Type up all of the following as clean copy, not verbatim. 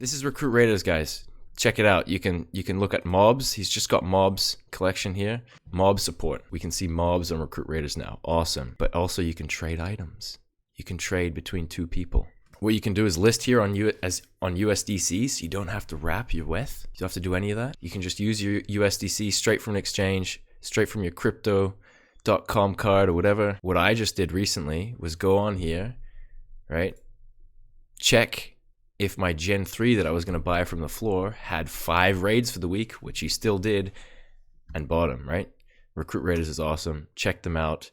This is Recruit Raiders, guys. Check it out. You can look at mobs. He's just got mobs collection here. Mob support. We can see mobs on Recruit Raiders now. Awesome. But also you can trade items. You can trade between two people. What you can do is list here on USDCs. You don't have to wrap your WETH. You don't have to do any of that. You can just use your USDC straight from an exchange, straight from your crypto.com card or whatever. What I just did recently was go on here, right? Check if my Gen 3 that I was going to buy from the floor had 5 raids for the week, which he still did, and bought them, right? Recruit Raiders is awesome. Check them out.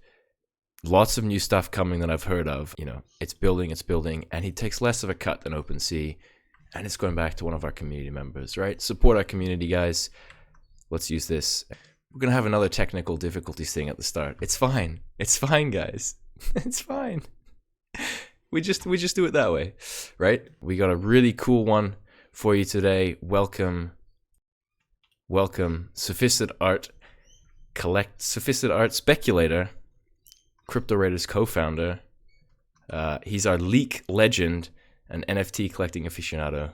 Lots of new stuff coming that I've heard of. You know, it's building, and he takes less of a cut than OpenSea, and it's going back to one of our community members, right? Support our community, guys. Let's use this. We're going to have another technical difficulties thing at the start. It's fine. It's fine, guys. It's fine. We just do it that way, right? We got a really cool one for you today. Welcome, Sophistic Art Speculator, Crypto Raiders co-founder. He's our leak legend and NFT collecting aficionado.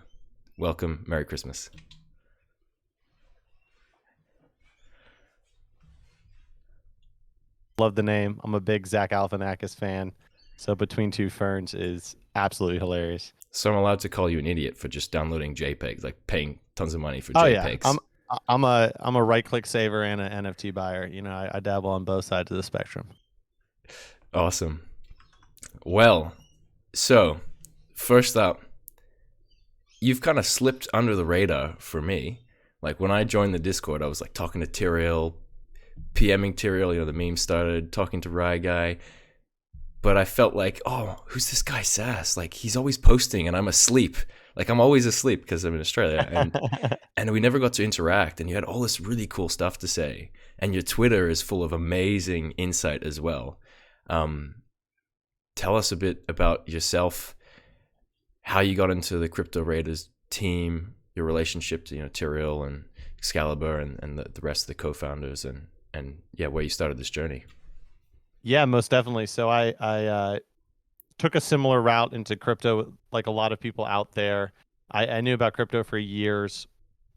Welcome, Merry Christmas. Love the name. I'm a big Zach Galifianakis fan. So Between Two Ferns is absolutely hilarious. So I'm allowed to call you an idiot for just downloading JPEGs, like paying tons of money for Oh JPEGs. yeah, I'm a right-click saver and an NFT buyer. You know, I dabble on both sides of the spectrum. Awesome. Well, so first up, you've kind of slipped under the radar for me. Like when I joined the Discord, I was like talking to Tyrael, PMing Tyrael, you know, the meme started, talking to Rye Guy. But I felt like, oh, who's this guy SAS? Like he's always posting and I'm asleep. Like I'm always asleep because I'm in Australia. And we never got to interact. And you had all this really cool stuff to say. And your Twitter is full of amazing insight as well. Tell us a bit about yourself, how you got into the Crypto Raiders team, your relationship to, you know, Tyrael and Excalibur and the rest of the co-founders and yeah, where you started this journey. Yeah, most definitely. So I took a similar route into crypto, like a lot of people out there. I knew about crypto for years,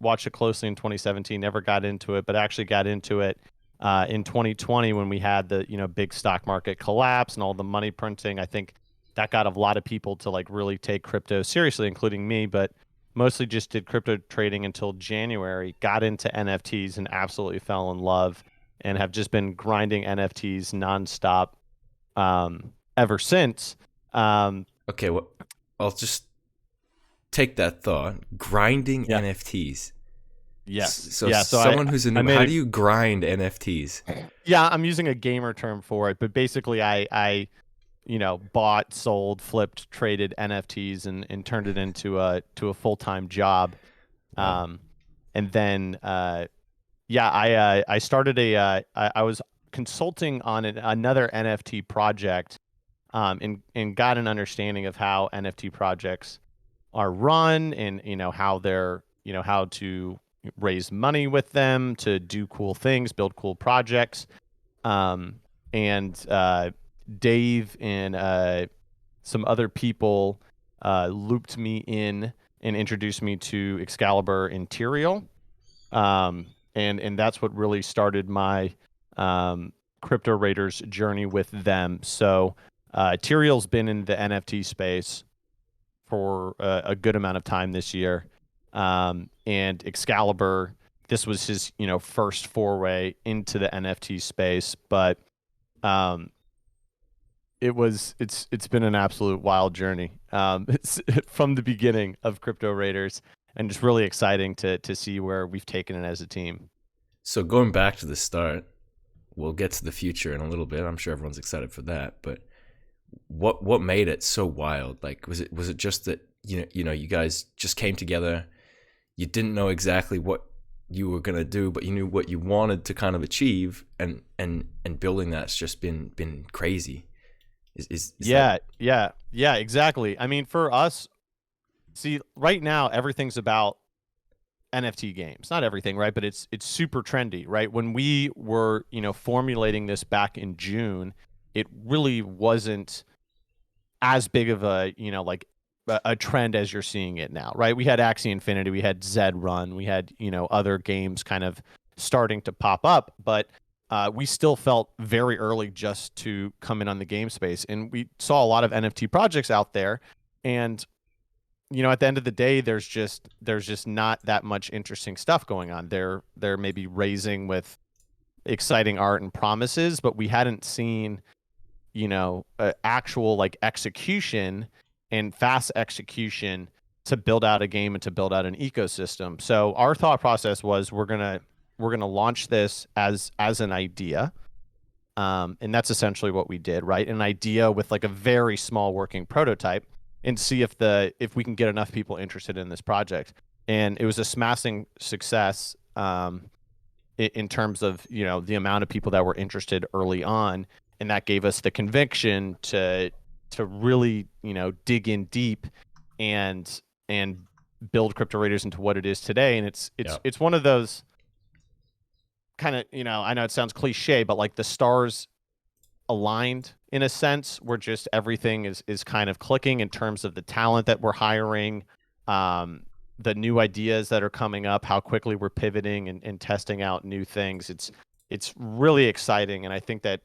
watched it closely in 2017, never got into it, but actually got into it in 2020 when we had the, you know, big stock market collapse and all the money printing. I think that got a lot of people to like really take crypto seriously, including me, but mostly just did crypto trading until January, got into NFTs and absolutely fell in love. And have just been grinding NFTs nonstop ever since. Okay, well, I'll just take that thought. Grinding NFTs. Yes. So someone who's a new, how do you grind NFTs? Yeah, I'm using a gamer term for it, but basically I you know, bought, sold, flipped, traded NFTs and turned it into a full-time job. Wow. And then yeah, I started I was consulting on another NFT project, and got an understanding of how NFT projects are run, and you know how they're, you know, how to raise money with them to do cool things, build cool projects, and Dave and some other people looped me in and introduced me to Excalibur and Tyrael. And that's what really started my Crypto Raiders journey with them. So Tyrael's been in the NFT space for a good amount of time this year. And Excalibur, this was his, you know, first foray into the NFT space, but it's been an absolute wild journey. It's from the beginning of Crypto Raiders. And just really exciting to see where we've taken it as a team. So going back to the start, we'll get to the future in a little bit. I'm sure everyone's excited for that. But what made it so wild? Like, was it just that you know you guys just came together, you didn't know exactly what you were gonna do, but you knew what you wanted to kind of achieve, and building that's just been crazy. Is yeah, exactly. I mean, for us. See, right now everything's about NFT games. Not everything, right? But it's super trendy, right? When we were, you know, formulating this back in June, it really wasn't as big of a, you know, like a trend as you're seeing it now, right? We had Axie Infinity, we had Zed Run, we had, other games kind of starting to pop up, but we still felt very early just to come in on the game space. And we saw a lot of NFT projects out there. And, at the end of the day, there's just not that much interesting stuff going on. They're maybe raising with exciting art and promises, but we hadn't seen, actual like execution and fast execution to build out a game and to build out an ecosystem. So our thought process was we're gonna launch this as an idea, and that's essentially what we did, right? An idea with like a very small working prototype, and see if we can get enough people interested in this project. And it was a smashing success in terms of the amount of people that were interested early on, and that gave us the conviction to really dig in deep and build Crypto Raiders into what it is today. And it's one of those kind of, I know it sounds cliche, but like the stars aligned in a sense, where just everything is kind of clicking in terms of the talent that we're hiring, the new ideas that are coming up, how quickly we're pivoting and testing out new things. It's really exciting, and I think that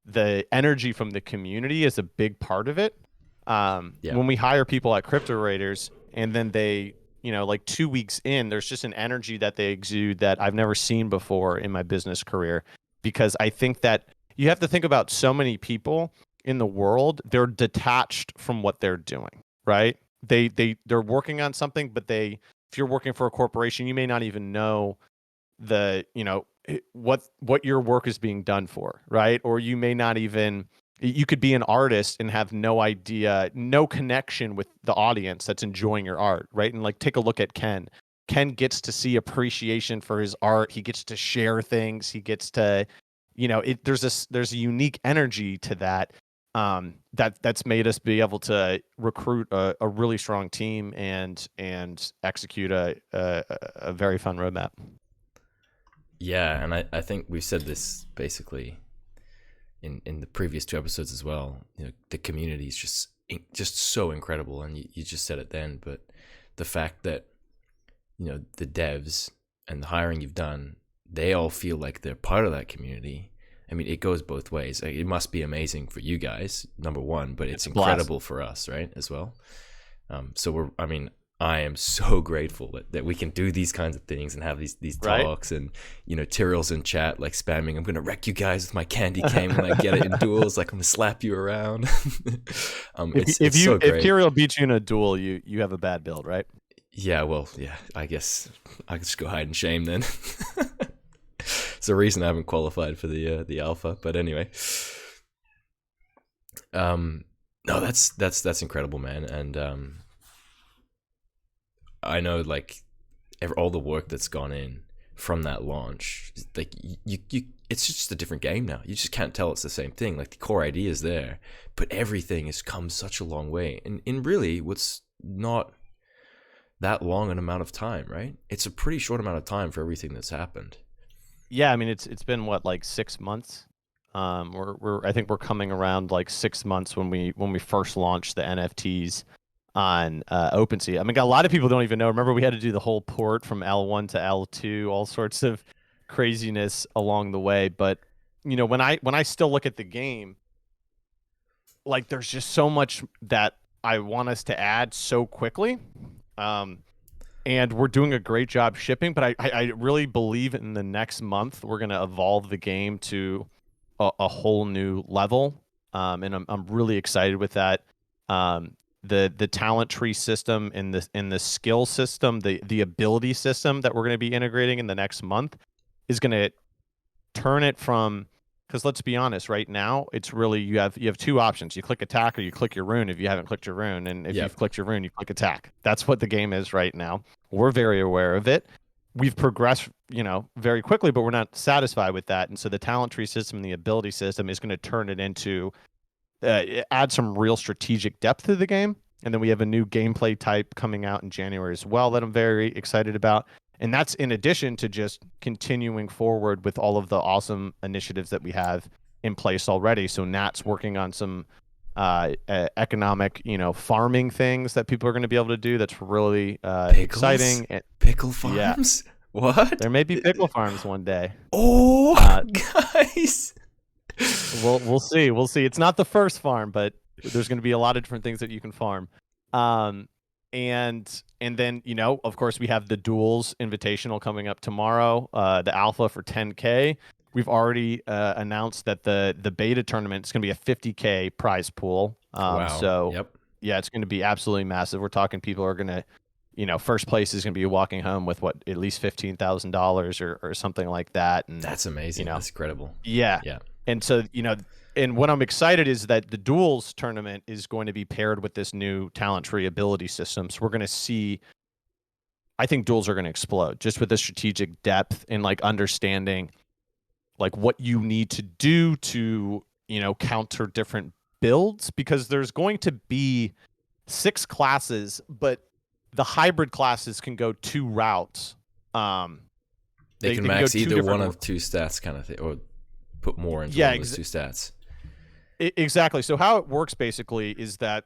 the energy from the community is a big part of it. When we hire people at Crypto Raiders, and then they, like 2 weeks in, there's just an energy that they exude that I've never seen before in my business career. Because I think that you have to think about so many people in the world, they're detached from what they're doing, right? They're working on something, but if you're working for a corporation, you may not even know what your work is being done for, right? Or you may not even, you could be an artist and have no idea, no connection with the audience that's enjoying your art, right? And like, take a look at Ken. Ken gets to see appreciation for his art. He gets to share things. He gets to, there's a unique energy to that, that's made us be able to recruit a really strong team and execute a very fun roadmap. Yeah, and I think we've said this basically in the previous 2 episodes as well. The community is just so incredible, and you just said it then. But the fact that the devs and the hiring you've done, they all feel like they're part of that community. I mean, it goes both ways. It must be amazing for you guys, number one, but it's incredible for us, right, as well. So I am so grateful that we can do these kinds of things and have these talks, right? And Tyrell's in chat like spamming, I'm gonna wreck you guys with my candy cane when I get it in duels, like I'm gonna slap you around. If Tyrell beats you in a duel, you have a bad build, right? Yeah, well, yeah, I guess I could just go hide in shame then. It's the reason I haven't qualified for the alpha, but anyway. No, that's incredible, man. And I know like all the work that's gone in from that launch, like you it's just a different game now. You just can't tell it's the same thing. Like the core idea is there, but everything has come such a long way, and in really what's not that long an amount of time, right? It's a pretty short amount of time for everything that's happened. Yeah, I mean it's been what, like 6 months. I think we're coming around like 6 months when we first launched the NFTs on OpenSea. I mean, a lot of people don't even know. Remember, we had to do the whole port from L1 to L2, all sorts of craziness along the way. But when I still look at the game, like there's just so much that I want us to add so quickly. And we're doing a great job shipping, but I really believe in the next month we're going to evolve the game to a whole new level, and I'm really excited with that. The talent tree system and the skill system, the ability system that we're going to be integrating in the next month is going to turn it from, because let's be honest, right now it's really you have 2 options. You click attack or you click your rune if you haven't clicked your rune, and if you've clicked your rune, you click attack. That's what the game is right now. We're very aware of it. We've progressed, very quickly, but we're not satisfied with that. And so the talent tree system and the ability system is going to turn it into add some real strategic depth to the game. And then we have a new gameplay type coming out in January as well that I'm very excited about. And that's in addition to just continuing forward with all of the awesome initiatives that we have in place already. So Nat's working on some economic, farming things that people are going to be able to do. That's really Pickles? exciting. And, Pickle yeah, farms? What? there may be pickle farms one day. Oh, Uh, guys. we'll see. We'll see. It's not the first farm, but there's going to be a lot of different things that you can farm. And then, of course, we have the Duels Invitational coming up tomorrow, the alpha for 10K. We've already announced that the beta tournament is going to be a 50K prize pool. Wow. So, Yep. yeah, it's going to be absolutely massive. We're talking people are going to, first place is going to be walking home with at least $15,000 or something like that. And That's amazing. That's incredible. Yeah. Yeah. And so, and what I'm excited is that the Duels tournament is going to be paired with this new talent tree ability system. So we're going to see, I think duels are going to explode just with the strategic depth and like understanding like what you need to do to, counter different builds, because there's going to be 6 classes, but the hybrid classes can go 2 routes. They can max either one of 2 stats kind of thing, or put more into one of those 2 stats. Exactly. So how it works basically is that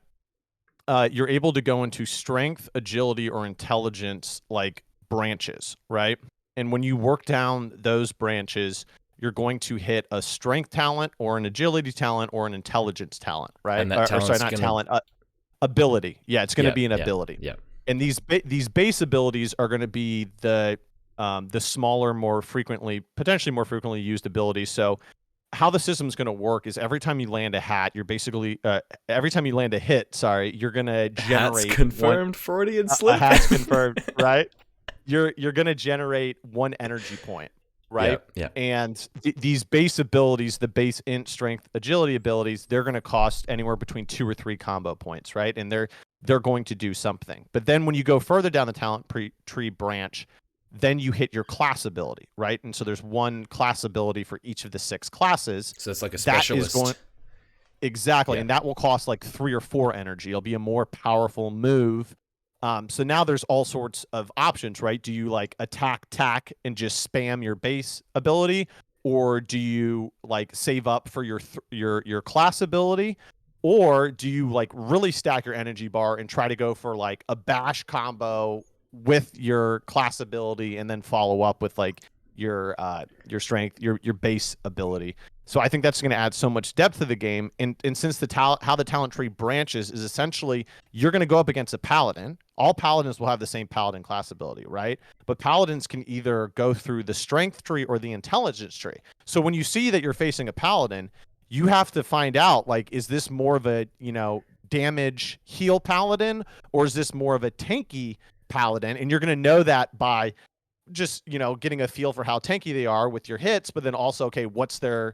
you're able to go into strength, agility, or intelligence like branches, right? And when you work down those branches, you're going to hit a strength talent or an agility talent or an intelligence talent, right? And that ability. Yeah, it's going to be an ability. Yeah. And these base abilities are going to be the smaller, potentially more frequently used abilities. So how the system's going to work is every time you land a hat, you're basically every time you land a hit, you're going to generate hat's confirmed. Freudian slip. Hat's confirmed, right? You're going to generate 1 energy point, right? Yeah. And these base abilities, the base int, strength, agility abilities, they're going to cost anywhere between 2 or 3 combo points, right? And they're going to do something. But then when you go further down the talent tree branch, then you hit your class ability, right? And so there's 1 class ability for each of the 6 classes. So it's like a specialist. Exactly. Yeah. And that will cost like 3 or 4 energy. It'll be a more powerful move. So now there's all sorts of options, right? Do you like attack, and just spam your base ability? Or do you like save up for your class ability? Or do you like really stack your energy bar and try to go for like a bash combo with your class ability and then follow up with like your strength, your base ability? So I think that's going to add so much depth to the game. And since how the talent tree branches is essentially you're going to go up against a paladin. All paladins will have the same paladin class ability, right? But paladins can either go through the strength tree or the intelligence tree. So when you see that you're facing a paladin, you have to find out, like, is this more of a, damage heal paladin, or is this more of a tanky paladin? And you're going to know that by just, getting a feel for how tanky they are with your hits, but then also, okay, what's their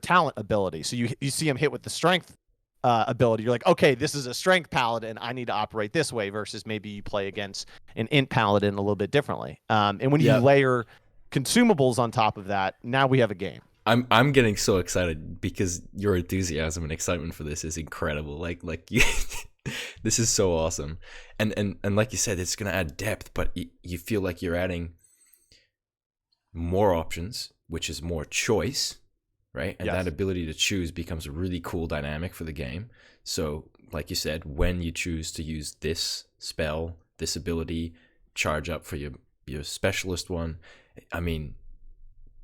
talent ability? So you see them hit with the strength ability. You're like, okay, this is a strength paladin. I need to operate this way, versus maybe you play against an int paladin a little bit differently. And when you layer consumables on top of that, now we have a game. I'm getting so excited because your enthusiasm and excitement for this is incredible. Like you, this is so awesome. And like you said, it's going to add depth, but you feel like you're adding more options, which is more choice, right? And that ability to choose becomes a really cool dynamic for the game. So like you said, when you choose to use this spell, this ability, charge up for your specialist one, I mean,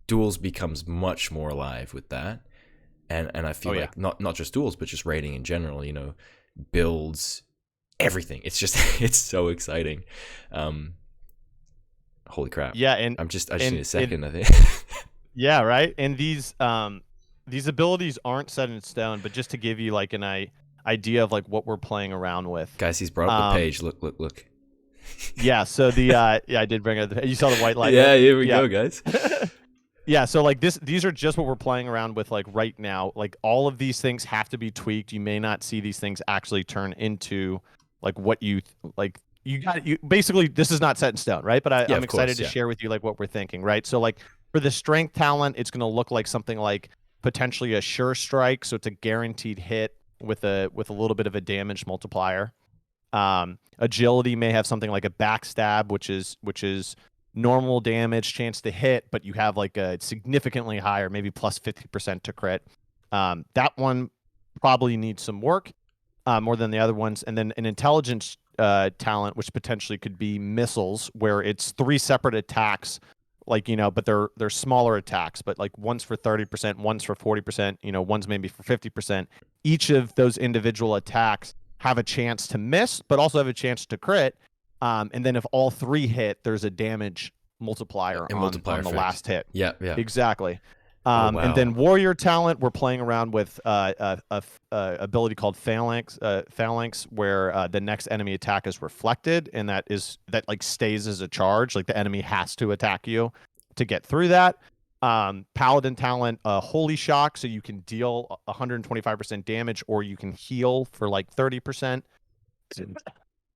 duels becomes much more alive with that. And I feel like not just duels, but just raiding in general, builds, everything. It's just, it's so exciting. Holy crap. Yeah. And I just need a second, I think. Yeah. Right. And these abilities aren't set in stone, but just to give you like an idea of like what we're playing around with. Guys, he's brought up the page. Look. Yeah. So I did bring up you saw the white light. Yeah. Here we go, guys. Yeah, so like these are just what we're playing around with like right now. Like all of these things have to be tweaked. You may not see these things actually turn into like what you like. You basically, this is not set in stone, right? But I'm excited to share with you like what we're thinking, right? So like for the strength talent, it's going to look like something like potentially a sure strike, so it's a guaranteed hit with a little bit of a damage multiplier. Agility may have something like a backstab, which is normal damage, chance to hit, but you have like a significantly higher, maybe plus 50% to crit. That one probably needs some work more than the other ones. And then an intelligence talent, which potentially could be missiles, where it's 3 separate attacks, like, but they're smaller attacks, but like one's for 30%, one's for 40%, one's maybe for 50%. Each of those individual attacks have a chance to miss, but also have a chance to crit. And then if all 3 hit, there's a damage multiplier on the last hit. Yeah. Exactly. Wow. And then warrior talent, we're playing around with a ability called phalanx, where the next enemy attack is reflected, and that like stays as a charge. Like the enemy has to attack you to get through that. Paladin talent, holy shock, so you can deal 125% damage, or you can heal for like 30%.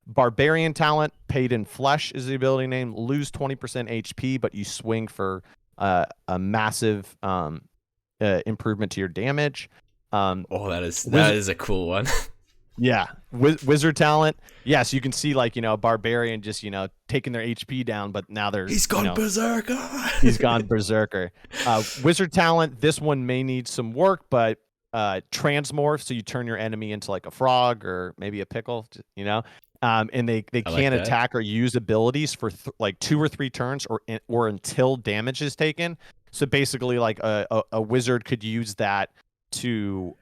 Barbarian talent, paid in flesh is the ability name. Lose 20% HP, but you swing for a massive improvement to your damage. That is a cool one. Yeah, wizard talent. Yes, you can see like a barbarian just taking their HP down, but now he's gone berserker. He's gone berserker. Wizard talent. This one may need some work, but transmorph, so you turn your enemy into like a frog or maybe a pickle. And they can't attack or use abilities for like 2 or 3 turns or until damage is taken. So basically, like a wizard could use that to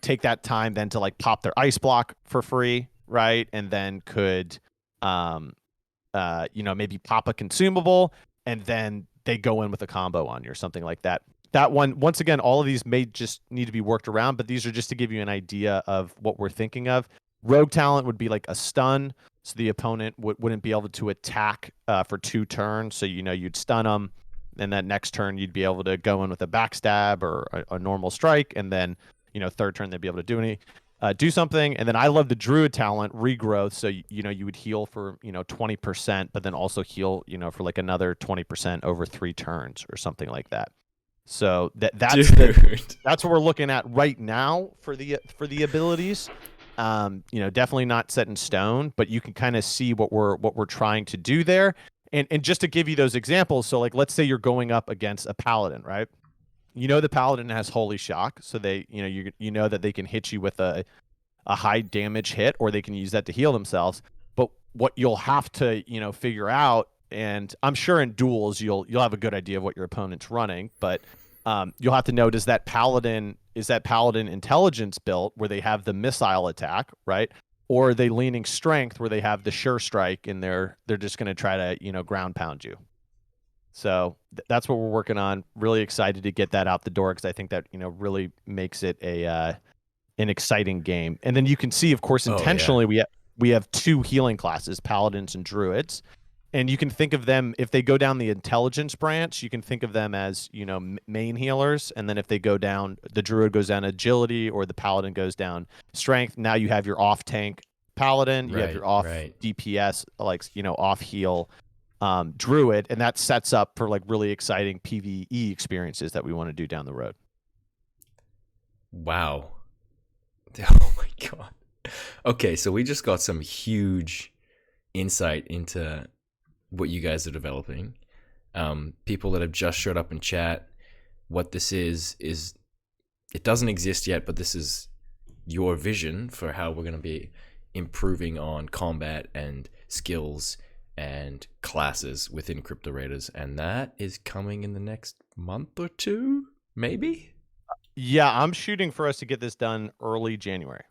take that time then to like pop their ice block for free, right? And then could maybe pop a consumable, and then they go in with a combo on you or something like that. That one, once again, all of these may just need to be worked around, but these are just to give you an idea of what we're thinking of. Rogue talent would be like a stun, so the opponent wouldn't be able to attack for 2 turns. So you'd stun them, and that next turn you'd be able to go in with a backstab or a normal strike, and then 3rd turn they'd be able to do something. And then I love the druid talent, regrowth. So you would heal for 20%, but then also heal for like another 20% over 3 turns or something like that. So that's what we're looking at right now for the abilities. Definitely not set in stone, but you can kind of see what we're trying to do there. And just to give you those examples, so like let's say you're going up against a paladin, right? The paladin has holy shock, so they that they can hit you with a high damage hit, or they can use that to heal themselves. But what you'll have to figure out, and I'm sure in duels you'll have a good idea of what your opponent's running, but you'll have to know, is that paladin intelligence built where they have the missile attack, right? Or are they leaning strength where they have the sure strike and they're just going to try to ground pound you? So that's what we're working on. Really excited to get that out the door, because I think that really makes it an exciting game. And then you can see, of course, intentionally we have 2 healing classes, paladins and druids. And you can think of them, if they go down the intelligence branch, you can think of them as, main healers. And then if they go down, the druid goes down agility, or the paladin goes down strength. Now you have your off tank paladin, you have your off DPS, like, off heal druid. And that sets up for like really exciting PvE experiences that we want to do down the road. Wow. Oh my God. Okay, so we just got some huge insight into what you guys are developing. People that have just showed up in chat, what this is it doesn't exist yet, but this is your vision for how we're going to be improving on combat and skills and classes within Crypto Raiders, and that is coming in the next month or 2, maybe. Yeah, I'm shooting for us to get this done early January.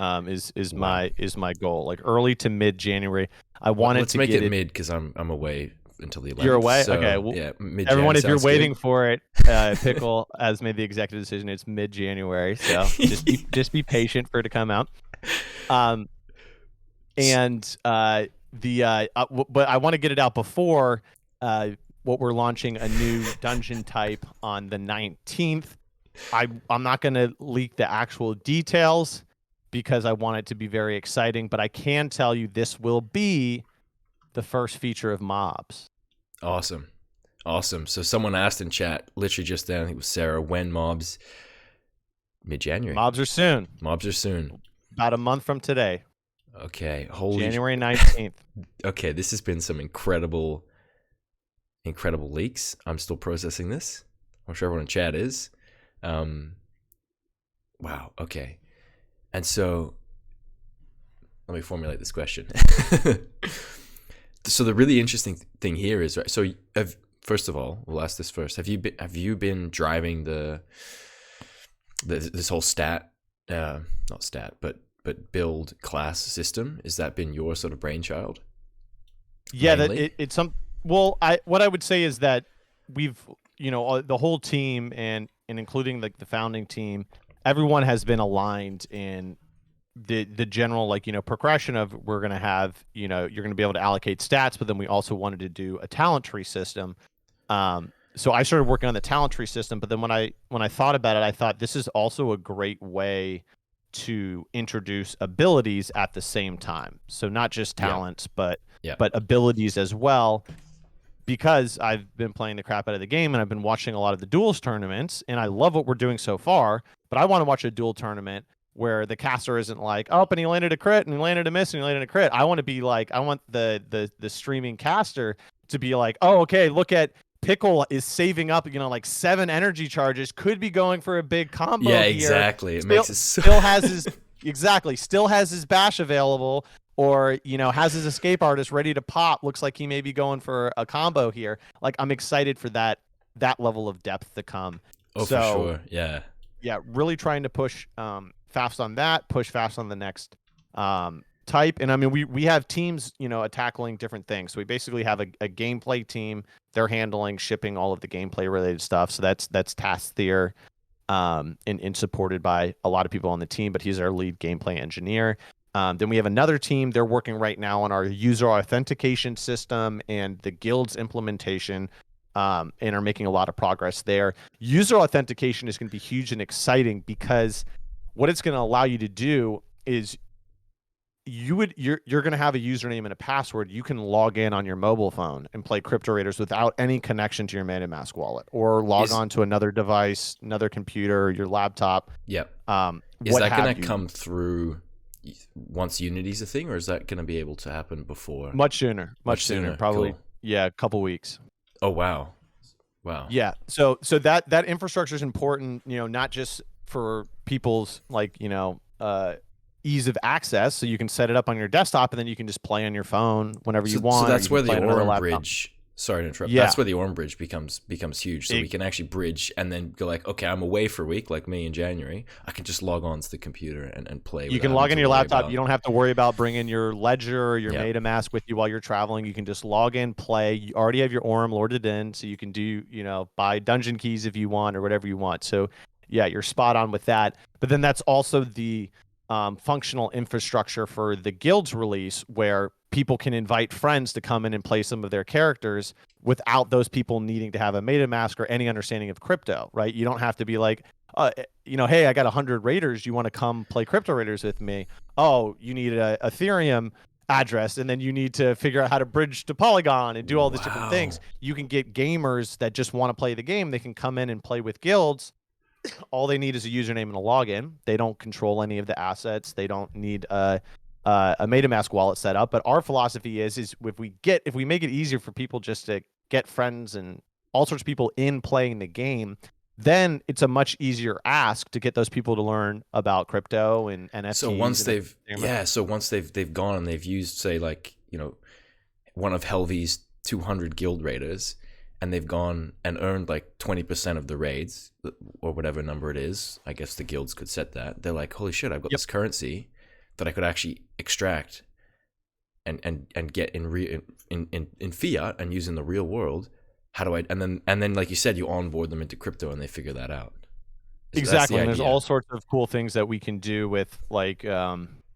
Is my goal, like early to mid January. Let's make it mid, because I'm away until the 11th. You're away? So, okay. Well, yeah, mid. Everyone, if you're waiting for it, Pickle has made the executive decision. It's mid January, so just be patient for it to come out. But I want to get it out before what we're launching a new dungeon type on the 19th. I'm not going to leak the actual details, because I want it to be very exciting, but I can tell you this will be the first feature of mobs. Awesome. So someone asked in chat, literally just then, I think it was Sarah, when mobs? Mid-January. Mobs are soon. About a month from today. Okay. January 19th. Okay, this has been some incredible leaks. I'm still processing this. I'm sure everyone in chat is. Wow. Okay. And so let me formulate this question. So the really interesting thing here is, right, so first of all, we'll ask this first. Have you been driving this whole not stat, but build class system? Has that been your sort of brainchild? Yeah, Mainly? it's some. Well, what I would say is that we've, the whole team and including like the founding team, everyone has been aligned in the general, like, progression of, we're going to have, you're going to be able to allocate stats, but then we also wanted to do a talent tree system. So I started working on the talent tree system, but then when I thought about it, I thought this is also a great way to introduce abilities at the same time. So not just talents, but Yeah. abilities as well. Because I've been playing the crap out of the game and I've been watching a lot of the duels tournaments, and I love what we're doing so far, but I want to watch a duel tournament where the caster isn't like, oh, and he landed a crit and he landed a miss and he landed a crit. I want to be like, I want the streaming caster to be like, oh, okay, look at Pickle is saving up, like 7 energy charges, could be going for a big combo Yeah, here. exactly. It Still, makes it so still has his still has his bash available, or has his escape artist ready to pop. Looks like he may be going for a combo here. Like, I'm excited for that level of depth to come. Oh, so, for sure. Yeah. Yeah, really trying to push fast on that, push fast on the next type. And I mean, we have teams, tackling different things. So we basically have a gameplay team. They're handling shipping all of the gameplay related stuff. So that's Tasthir, and supported by a lot of people on the team, but he's our lead gameplay engineer. Then we have another team. They're working right now on our user authentication system and the guild's implementation, and are making a lot of progress there. User authentication is going to be huge and exciting, because what it's going to allow you to do is you're going to have a username and a password. You can log in on your mobile phone and play Crypto Raiders without any connection to your MetaMask wallet, or log on to another device, another computer, your laptop. Yep. Is that going to come through once Unity's a thing, or is that going to be able to happen before? Much sooner. Probably, cool. Yeah, a couple weeks. Oh, wow. Yeah. So that infrastructure is important, not just for people's, like, ease of access. So you can set it up on your desktop and then you can just play on your phone whenever you want. So that's where the Orm bridge. Bridge. Sorry to interrupt. Yeah. That's where the Orm Bridge becomes huge. So we can actually bridge and then go like, okay, I'm away for a week, like me in January. I can just log on to the computer and play. You can log in your laptop. You don't have to worry about bringing your Ledger or your MetaMask with you while you're traveling. You can just log in, play. You already have your Orm loaded in, so you can do, buy dungeon keys if you want or whatever you want. So yeah, you're spot on with that. But then that's also the functional infrastructure for the guild's release, where people can invite friends to come in and play some of their characters without those people needing to have a MetaMask or any understanding of crypto, right? You don't have to be like, hey, I got 100 raiders. You want to come play Crypto Raiders with me? Oh, you need a Ethereum address, and then you need to figure out how to bridge to Polygon and do all these different things. You can get gamers that just want to play the game. They can come in and play with guilds. All they need is a username and a login. They don't control any of the assets. They don't need a MetaMask wallet set up. But our philosophy is if we make it easier for people just to get friends and all sorts of people in playing the game, then it's a much easier ask to get those people to learn about crypto and NFTs. So once they've gone and they've used, say, like, one of Helvy's 200 guild raiders, and they've gone and earned like 20% of the raids or whatever number it is. I guess the guilds could set that. They're like, holy shit, I've got this currency that I could actually extract and get in fiat and use in the real world. How do I, and then like you said, you onboard them into crypto and they figure that out. Exactly. And there's all sorts of cool things that we can do with, like,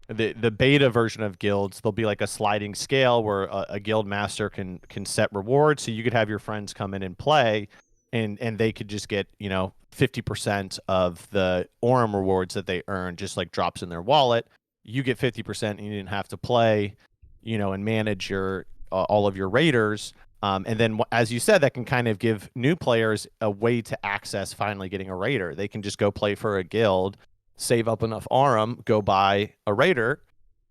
the beta version of guilds. There'll be like a sliding scale where a guild master can set rewards. So you could have your friends come in and play, and they could just get 50% of the Orem rewards that they earn, just like drops in their wallet. You get 50%, and you didn't have to play, and manage your all of your raiders. And then, as you said, that can kind of give new players a way to access finally getting a raider. They can just go play for a guild, save up enough Orem, go buy a raider,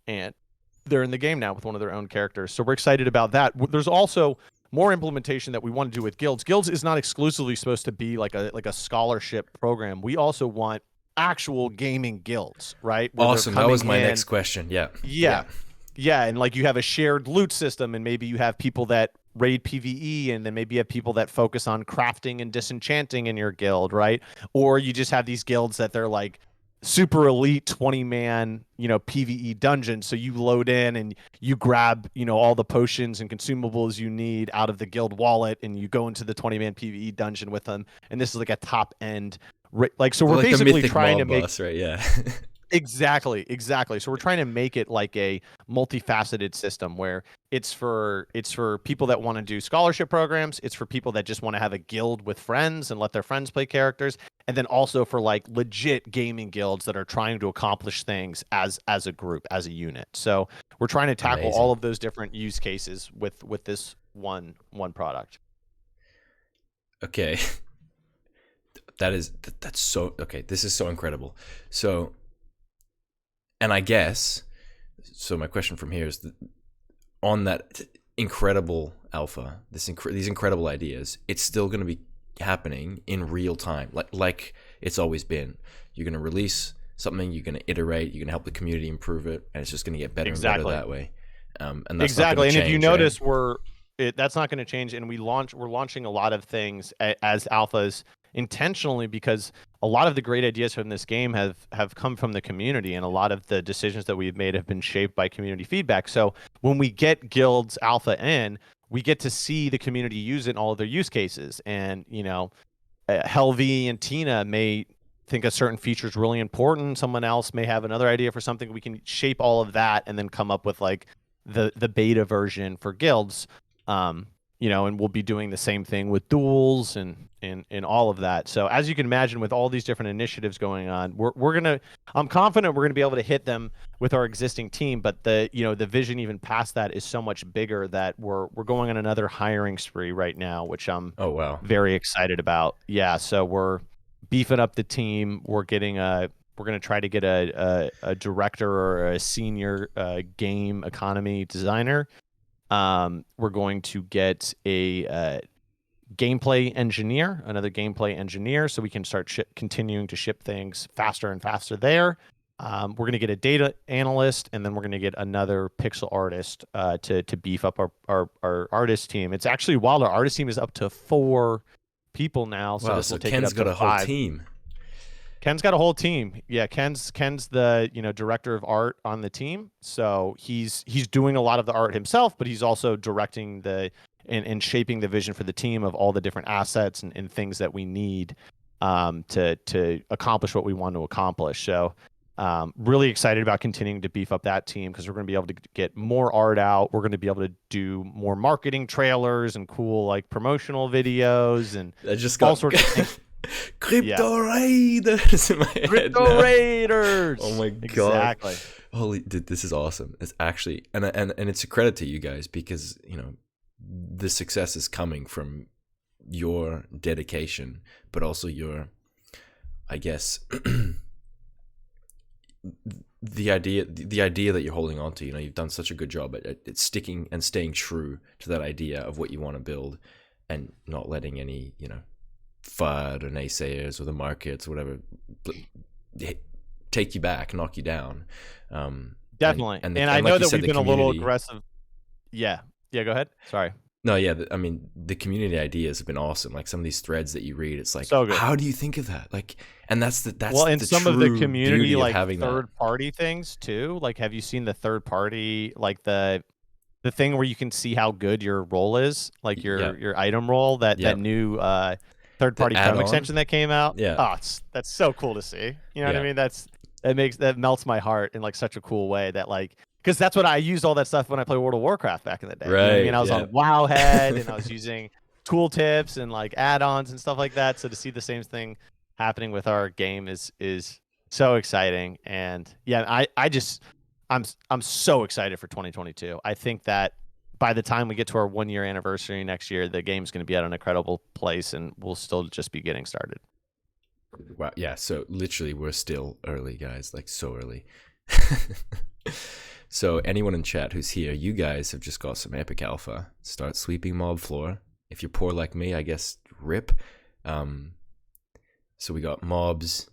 and they're in the game now with one of their own characters. So we're excited about that. There's also more implementation that we want to do with guilds. Guilds is not exclusively supposed to be like a scholarship program. We also want actual gaming guilds, right? Where they're Awesome. That was coming my in. next question. Yeah. Yeah. Yeah. And like you have a shared loot system, and maybe you have people that raid PvE, and then maybe you have people that focus on crafting and disenchanting in your guild, right? Or you just have these guilds that they're like super elite 20-man, PvE dungeons. So you load in and you grab, all the potions and consumables you need out of the guild wallet, and you go into the 20-man PvE dungeon with them. And this is like a top end, like, so They're we're like the basically mythic trying to mob make. boss, right? Yeah. Exactly. So we're trying to make it like a multifaceted system where it's for people that want to do scholarship programs, it's for people that just want to have a guild with friends and let their friends play characters, and then also for like legit gaming guilds that are trying to accomplish things as a group, as a unit. So we're trying to tackle Amazing. all of those different use cases with this one product. Okay. That's so okay. This is so incredible. So, and I guess, so my question from here is on that incredible alpha, these incredible ideas, it's still going to be happening in real time, like it's always been. You're going to release something, you're going to iterate, you're going to help the community improve it, and it's just going to get better and better that way. And that's Exactly. not And if you change, notice, right? that's not going to change. And we're launching a lot of things as alphas intentionally, because a lot of the great ideas from this game have come from the community, and a lot of the decisions that we've made have been shaped by community feedback. So when we get guilds alpha in, we get to see the community use it in all of their use cases. And Helvi and Tina may think a certain feature is really important. Someone else may have another idea for something. We can shape all of that and then come up with like the beta version for guilds. And we'll be doing the same thing with duels and all of that. So as you can imagine, with all these different initiatives going on, I'm confident we're gonna be able to hit them with our existing team. But the vision even past that is so much bigger that we're going on another hiring spree right now, which I'm Oh wow. very excited about. Yeah, so we're beefing up the team. We're going to try to get a director or a senior game economy designer. We're going to get a another gameplay engineer, so we can start continuing to ship things faster and faster there. We're going to get a data analyst, and then we're going to get another pixel artist to beef up our artist team. It's actually wild. Our artist team is up to 4 people now, so Wow, this so will take Ken's it up got to a whole 5. team. Ken's got a whole team. Yeah, Ken's the director of art on the team, so he's doing a lot of the art himself, but he's also directing and shaping the vision for the team of all the different assets and things that we need to accomplish what we want to accomplish. So really excited about continuing to beef up that team, because we're going to be able to get more art out. We're going to be able to do more marketing trailers and cool like promotional videos and I just all got sorts of things. Crypto Raiders in my head Crypto now. Raiders. Oh my god! Exactly. Holy, dude, this is awesome. It's actually, and it's a credit to you guys, because the success is coming from your dedication, but also your, I guess, the idea that you're holding on to. You've done such a good job at sticking and staying true to that idea of what you want to build, and not letting any FUD or naysayers or the markets or whatever take you back, knock you down. Definitely. And I like know you that said, we've the been a little community. aggressive. Yeah. Go ahead. Sorry. No, yeah, I mean, the community ideas have been awesome. Like some of these threads that you read, it's like, So good. how do you think of that? Like, and that's well, and the some true of the community beauty of like having that. third party things too. Like, have you seen the third party, like the thing where you can see how good your roll is, like Yeah, your item roll, that yeah. new third The party Chrome add-on. extension that came out? Yeah, Oh, that's so cool to see. You know what I yeah, mean? That melts my heart in like such a cool way, that like, because that's what I used all that stuff when I played World of Warcraft back in the day. You know what I mean? right. I was Yeah, on Wowhead and I was using tooltips and like add-ons and stuff like that. So to see the same thing happening with our game is so exciting. And yeah, I'm so excited for 2022. I think that by the time we get to our 1-year anniversary next year, the game's going to be at an incredible place, and we'll still just be getting started. wow. Yeah. So literally, we're still early, guys. Like so early. So anyone in chat who's here, you guys have just got some epic alpha. Start sweeping mob floor. If you're poor like me, I guess rip. So we got mobs,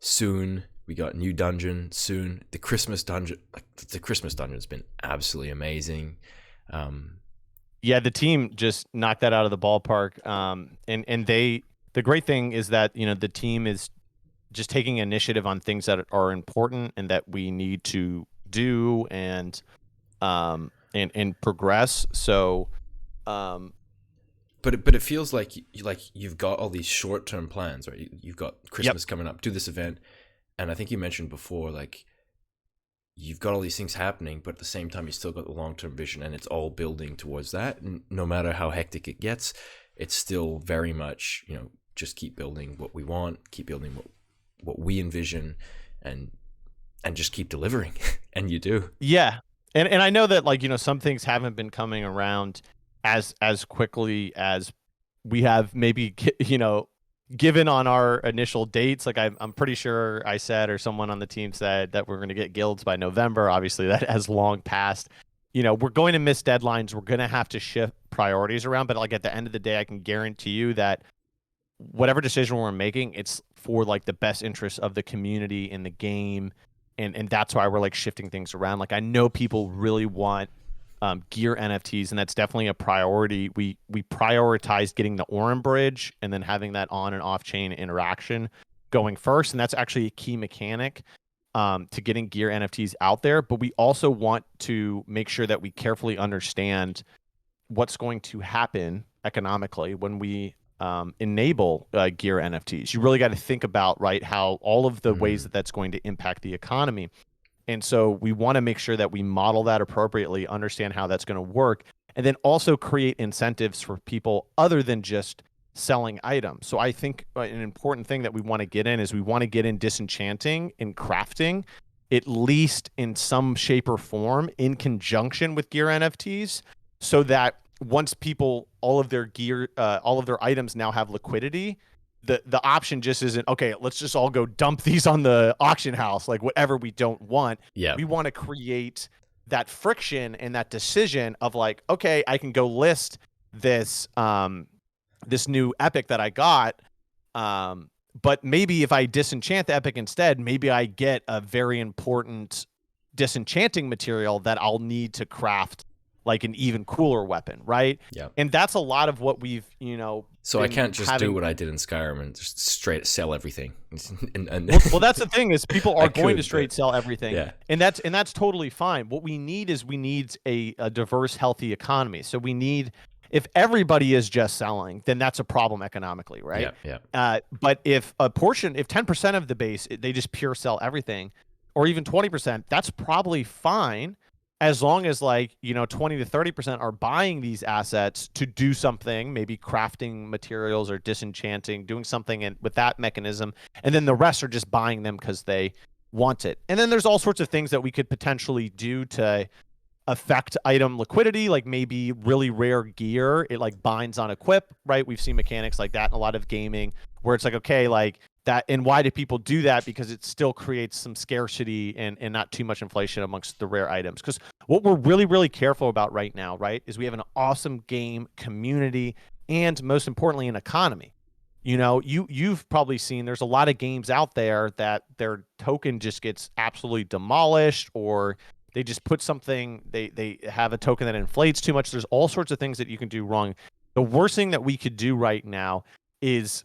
soon. We got new dungeon soon. The Christmas dungeon, has been absolutely amazing. Yeah, the team just knocked that out of the ballpark. And the great thing is that, you know, the team is just taking initiative on things that are important and that we need to do and progress. So, but it feels like you've got all these short-term plans, right? You've got Christmas coming up, do this event, and I think you mentioned before, like, you've got all these things happening, but at the same time, you still got the long-term vision, and it's all building towards that. And no matter how hectic it gets, it's still very much, you know, just keep building what we want, keep building what we envision, and just keep delivering. And you do. Yeah. And I know that, like, you know, some things haven't been coming around as quickly as we have maybe, you know, given on our initial dates. Like, I'm pretty sure I said, or someone on the team said, that we're going to get guilds by November. Obviously, that has long passed. You know, we're going to miss deadlines. We're going to have to shift priorities around. But, like, at the end of the day, I can guarantee you that whatever decision we're making, it's for, like, the best interests of the community in the game. And that's why we're, like, shifting things around. Like, I know people really want gear NFTs, and that's definitely a priority. We prioritized getting the Orin Bridge and then having that on and off chain interaction going first, and that's actually a key mechanic to getting gear NFTs out there. But we also want to make sure that we carefully understand what's going to happen economically when we enable gear NFTs. You really got to think about, right, how all of the ways that that's going to impact the economy. And so we want to make sure that we model that appropriately, understand how that's going to work, and then also create incentives for people other than just selling items. So I think an important thing that we want to get in is we want to get in disenchanting and crafting, at least in some shape or form, in conjunction with gear NFTs, so that once people, all of their gear, all of their items now have liquidity, the option just isn't, okay, let's just all go dump these on the auction house, like whatever we don't want. Yeah. We want to create that friction and that decision of, like, okay, I can go list this this new epic that I got, but maybe if I disenchant the epic instead, maybe I get a very important disenchanting material that I'll need to craft, like, an even cooler weapon, right? Yeah. And that's a lot of what we've, you know. So I can't just do what I did in Skyrim and just straight sell everything. Well, that's the thing, is people are going to straight sell everything. Yeah. And that's totally fine. What we need is a diverse, healthy economy. So we need, if everybody is just selling, then that's a problem economically, right? Yeah. But if 10% of the base, they just pure sell everything, or even 20%, that's probably fine, as long as, like, you know, 20 to 30% are buying these assets to do something, maybe crafting materials or disenchanting, doing something with that mechanism, and then the rest are just buying them because they want it. And then there's all sorts of things that we could potentially do to affect item liquidity, like maybe really rare gear, it, like, binds on equip, right? We've seen mechanics like that in a lot of gaming, where it's like, okay, like that. And why do people do that? Because it still creates some scarcity and not too much inflation amongst the rare items. Because what we're really, really careful about right now, right, is we have an awesome game community, and most importantly, an economy. You know, you've probably seen there's a lot of games out there that their token just gets absolutely demolished, or they just put something, they have a token that inflates too much. There's all sorts of things that you can do wrong. The worst thing that we could do right now is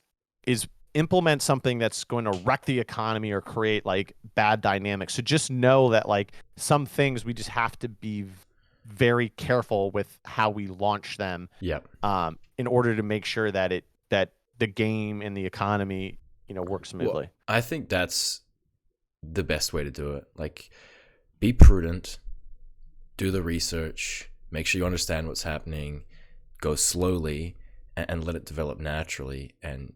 implement something that's going to wreck the economy or create, like, bad dynamics. So just know that, like, some things we just have to be very careful with how we launch them. Yeah. In order to make sure that the game and the economy, you know, work smoothly. Well, I think that's the best way to do it. Like, be prudent, do the research, make sure you understand what's happening, go slowly, and let it develop naturally, and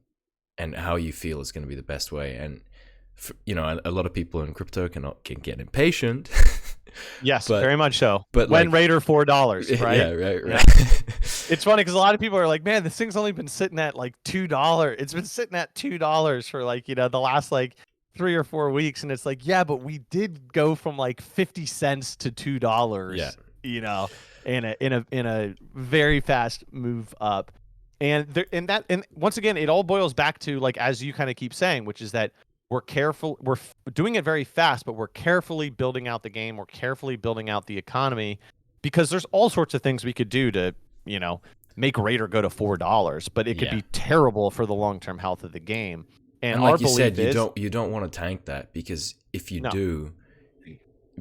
how you feel is going to be the best way. And you know, a lot of people in crypto can get impatient. Yes, very much so. But when like, Raider $4, right? Yeah, right. Yeah. It's funny because a lot of people are like, man, this thing's only been sitting at like $2. It's been sitting at $2 for, like, you know, the last, like, 3 or 4 weeks. And it's like, yeah, but we did go from like 50 cents to $2, yeah, you know, in a very fast move up. And once again, it all boils back to, like, as you kind of keep saying, which is that we're careful. We're doing it very fast, but we're carefully building out the game. We're carefully building out the economy, because there's all sorts of things we could do to, make Raider go to $4, but it could Yeah. be terrible for the long-term health of the game. And like our you said, belief is you don't want to tank that, because if you no, do,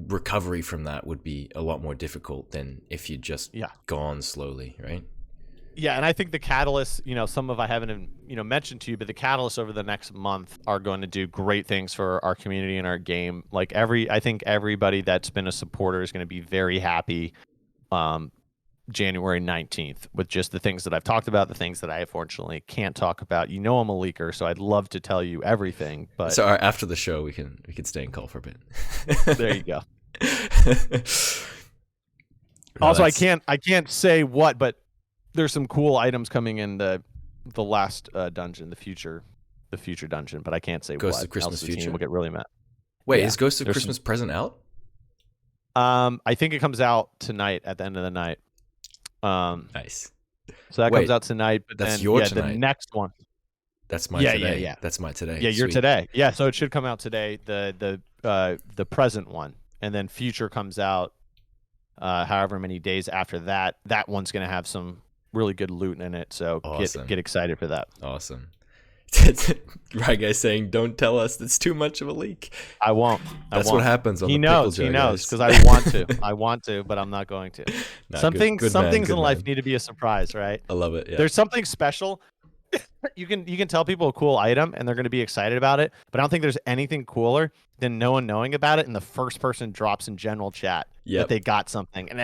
recovery from that would be a lot more difficult than if you just gone slowly, right? Yeah, and I think the catalysts, some of I haven't, mentioned to you, but the catalysts over the next month are going to do great things for our community and our game. Like I think everybody that's been a supporter is going to be very happy January 19th with just the things that I've talked about, the things that I unfortunately can't talk about. I'm a leaker, so I'd love to tell you everything, but so after the show we can stay in call for a bit. There you go. Also, I can't say what, but there's some cool items coming in the last dungeon, the future dungeon, but I can't say Ghost what. of Christmas else the team Future will get really mad. Wait, is Ghost of Christmas Present out? I think it comes out tonight at the end of the night. Nice. So that comes out tonight, but that's then your tonight. The next one. That's my today. Yeah. That's my today. Yeah, your Sweet. today. Yeah, so it should come out today. The present one, and then future comes out however many days after that. That one's gonna have some really good loot in it. So awesome. get excited for that. Awesome. Right guy saying, "Don't tell us. That's too much of a leak." I won't. That's what happens on he the knows. Pickle He Jar, knows guys. because I want to. I want to, but I'm not going to. Nah, some things in life man. need to be a surprise, right? I love it. Yeah. There's something special. You can tell people a cool item and they're going to be excited about it, but I don't think there's anything cooler than no one knowing about it and the first person drops in general chat that they got something, and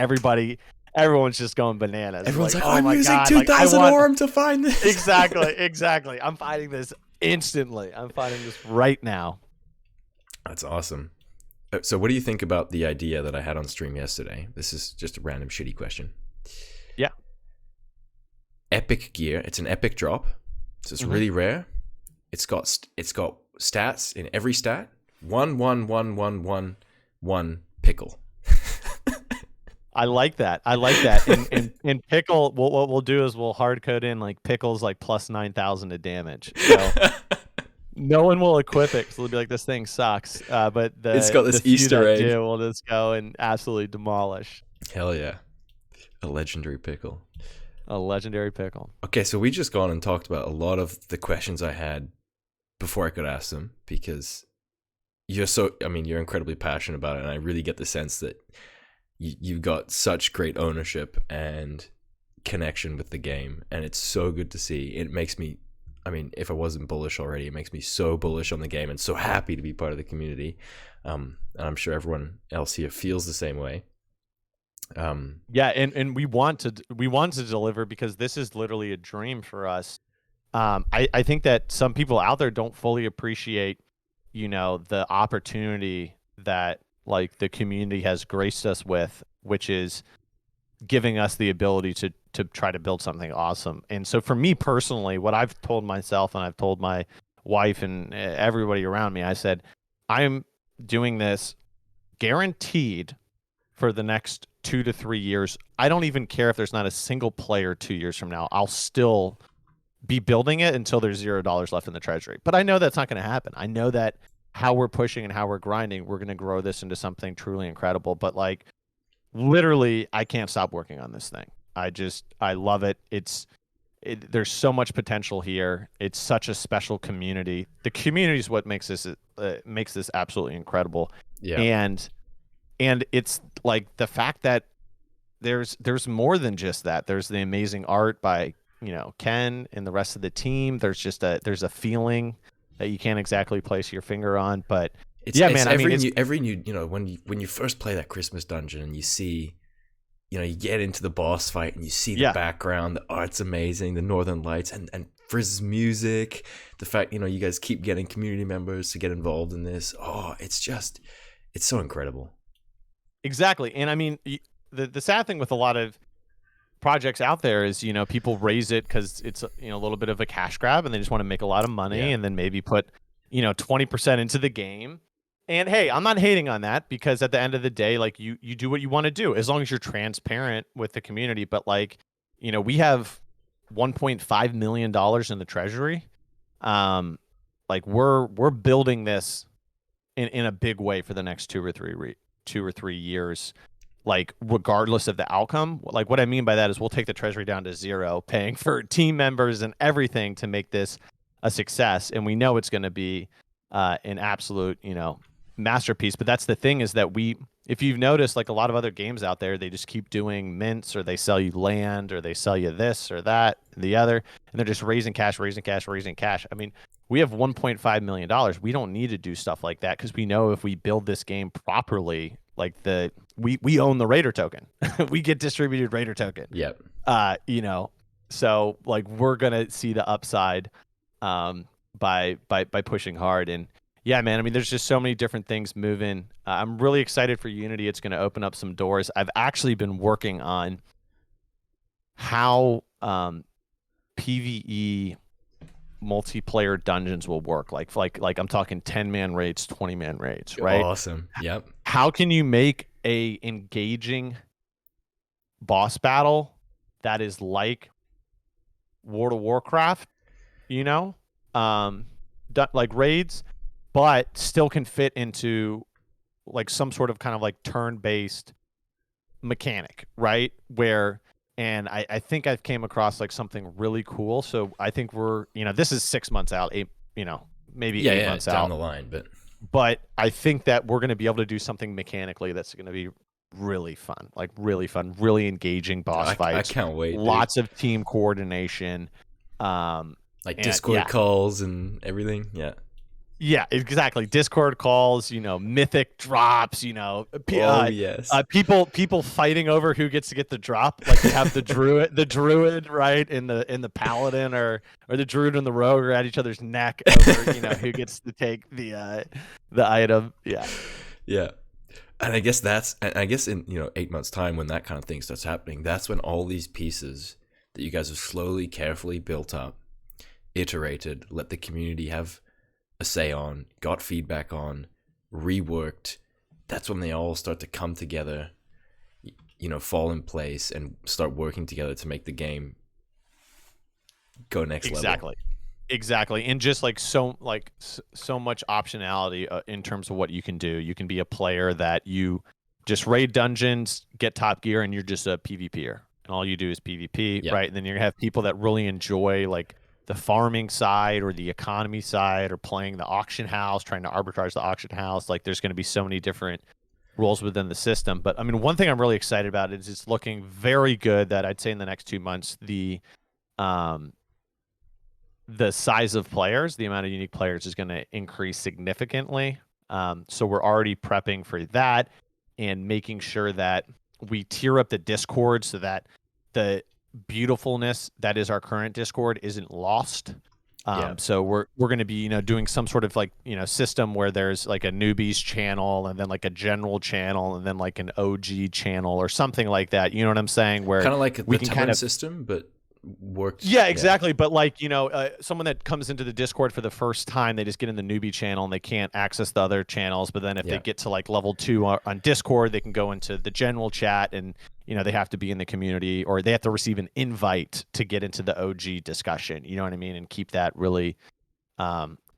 everyone's just going bananas. Everyone's like, oh I'm my using God, 2,000 orm to find this. Exactly. I'm finding this instantly. I'm finding this right now. That's awesome. So what do you think about the idea that I had on stream yesterday? This is just a random shitty question. Yeah. Epic gear. It's an epic drop. So it's really rare. It's got stats in every stat. 1 1 1 1 1 1 pickle. I like that. In Pickle, what we'll do is we'll hard code in like Pickles like plus 9,000 to damage. So no one will equip it, so they'll be like, this thing sucks. But it's got this Easter egg. We'll just go and absolutely demolish. Hell yeah. A legendary pickle. A legendary pickle. Okay, so we just gone and talked about a lot of the questions I had before I could ask them, because you're incredibly passionate about it, and I really get the sense that you've got such great ownership and connection with the game, and it's so good to see. It makes me, if I wasn't bullish already, it makes me so bullish on the game and so happy to be part of the community. And I'm sure everyone else here feels the same way. And we want to deliver, because this is literally a dream for us. I think that some people out there don't fully appreciate, the opportunity that like the community has graced us with, which is giving us the ability to try to build something awesome. And so for me personally, what I've told myself and I've told my wife and everybody around me, I said, I'm doing this guaranteed for the next 2 to 3 years. I don't even care if there's not a single player 2 years from now. I'll still be building it until there's $0 left in the treasury. But I know that's not going to happen. I know that how we're pushing and how we're grinding, we're going to grow this into something truly incredible. But like, literally, I can't stop working on this thing. I love it. There's so much potential here. It's such a special community. The community is what makes this absolutely incredible. Yeah. And it's like the fact that there's more than just that. There's the amazing art by Ken and the rest of the team. There's a feeling that you can't exactly place your finger on, but every new when you first play that Christmas dungeon and you see, you get into the boss fight and you see the background, the art's amazing, the Northern Lights and Frizz's music, the fact you guys keep getting community members to get involved in this. Oh, it's so incredible. Exactly. And the sad thing with a lot of projects out there is, people raise it because it's a little bit of a cash grab and they just want to make a lot of money and then maybe put 20% into the game. And hey, I'm not hating on that, because at the end of the day, like you do what you want to do as long as you're transparent with the community. But like, we have $1.5 million in the treasury. Like we're building this in a big way for the next 2 or 3 years, like regardless of the outcome. Like what I mean by that is we'll take the treasury down to zero, paying for team members and everything to make this a success. And we know it's going to be an absolute, masterpiece. But that's the thing, is that if you've noticed, like a lot of other games out there, they just keep doing mints, or they sell you land, or they sell you this or that, the other, and they're just raising cash, raising cash, raising cash. I mean, we have $1.5 million. We don't need to do stuff like that, because we know if we build this game properly, like we own the Raider token. We get distributed Raider token. Yep. So like we're gonna see the upside by pushing hard. And yeah, man, I mean, there's just so many different things moving. I'm really excited for Unity. It's going to open up some doors. I've actually been working on how PvE multiplayer dungeons will work. Like I'm talking 10-man raids, 20-man raids, right? Awesome. Yep. How can you make a engaging boss battle that is like World of Warcraft, like raids, but still can fit into like some sort of kind of like turn-based mechanic, right? And I think I've came across like something really cool. So I think we're, this is 6 months out, maybe 8 months down out the line, but I think that we're going to be able to do something mechanically that's going to be really fun, really engaging boss fights. I can't wait. Lots of team coordination. Discord calls and everything. Yeah. Yeah, exactly. Discord calls, mythic drops, yes. People fighting over who gets to get the drop. Like you have the druid, right, in the paladin, or the druid and the rogue are at each other's neck over, who gets to take the item. Yeah. Yeah. And I guess in 8 months' time, when that kind of thing starts happening, that's when all these pieces that you guys have slowly, carefully built up, iterated, let the community have a say on, got feedback on, reworked, that's when they all start to come together, fall in place and start working together to make the game go next level. Exactly. And just so much optionality in terms of what you can do. You can be a player that you just raid dungeons, get top gear, and you're just a PvPer, and all you do is PvP, right? And then you're gonna have people that really enjoy like the farming side or the economy side, or playing the auction house, trying to arbitrage the auction house. Like there's going to be so many different roles within the system. But I mean, one thing I'm really excited about is it's looking very good that I'd say in the next 2 months, the size of players, the amount of unique players is going to increase significantly. So we're already prepping for that and making sure that we tier up the Discord so that the beautifulness that is our current Discord isn't lost. So we're going to be doing some sort of system where there's like a newbies channel, and then like a general channel, and then like an OG channel or something like that. You know what I'm saying? Where kind of like we the can kind of system, but works. Yeah, exactly. Yeah. But like someone that comes into the Discord for the first time, they just get in the newbie channel and they can't access the other channels. But then if they get to like level 2 on Discord, they can go into the general chat, and they have to be in the community, or they have to receive an invite to get into the OG discussion. You know what I mean? And keep that really,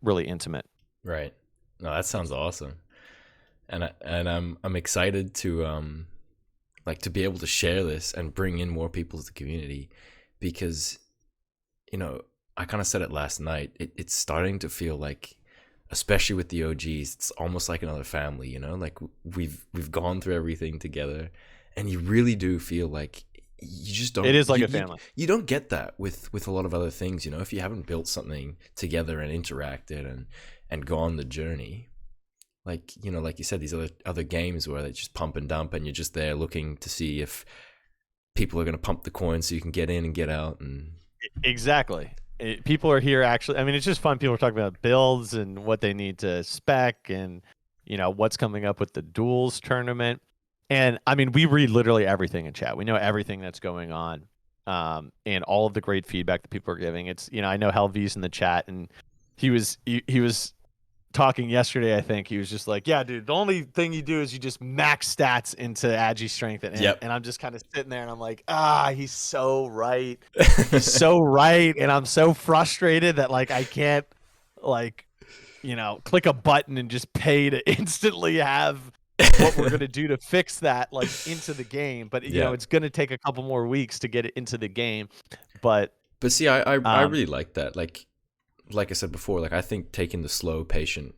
really intimate. Right. No, that sounds awesome. And I'm excited to to be able to share this and bring in more people to the community, because I kind of said it last night. It's starting to feel like, especially with the OGs, it's almost like another family. Like we've gone through everything together. And you really do feel like you just don't. It is like a family. You don't get that with a lot of other things. If you haven't built something together and interacted and gone the journey, like you said, these other games where they just pump and dump, and you're just there looking to see if people are going to pump the coins so you can get in and get out. And exactly, people are here actually. I mean, it's just fun. People are talking about builds and what they need to spec, and what's coming up with the duels tournament. And I mean, we read literally everything in chat. We know everything that's going on, and all of the great feedback that people are giving. It's I know Helv's in the chat, and he was talking yesterday. I think he was just like, "Yeah, dude, the only thing you do is you just max stats into Agi strength." And I'm just kind of sitting there, and I'm like, he's so right. He's so right, and I'm so frustrated that like I can't like click a button and just pay to instantly have what we're going to do to fix that like into the game. But it's going to take a couple more weeks to get it into the game. But see, I really like that. Like I said before, like I think taking the slow, patient,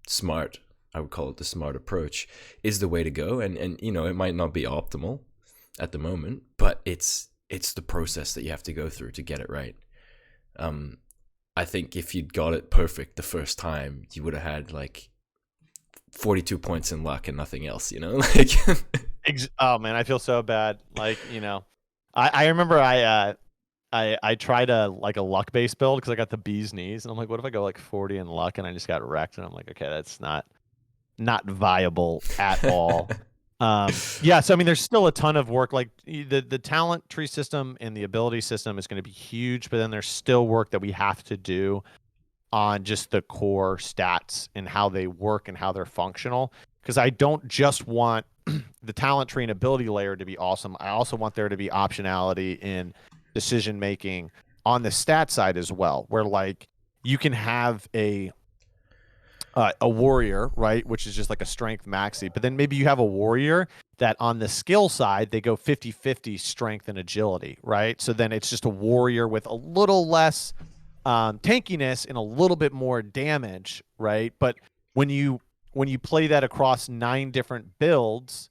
smart, I would call it the smart approach, is the way to go. And it might not be optimal at the moment, but it's the process that you have to go through to get it right. I think if you'd got it perfect the first time, you would have had like 42 points in luck and nothing else, like. Oh man, I feel so bad. Like, I remember I tried a luck based build because I got the bee's knees, and I'm like, what if I go like 40 in luck and I just got wrecked? And I'm like, okay, that's not viable at all. Yeah, so I mean, there's still a ton of work. Like the talent tree system and the ability system is going to be huge, but then there's still work that we have to do on just the core stats and how they work and how they're functional. Because I don't just want the talent tree and ability layer to be awesome. I also want there to be optionality in decision making on the stat side as well, where like you can have a warrior, right, which is just like a strength maxi, but then maybe you have a warrior that on the skill side they go 50-50 strength and agility, right? So then it's just a warrior with a little less tankiness and a little bit more damage, right? But when you play that across 9 different builds,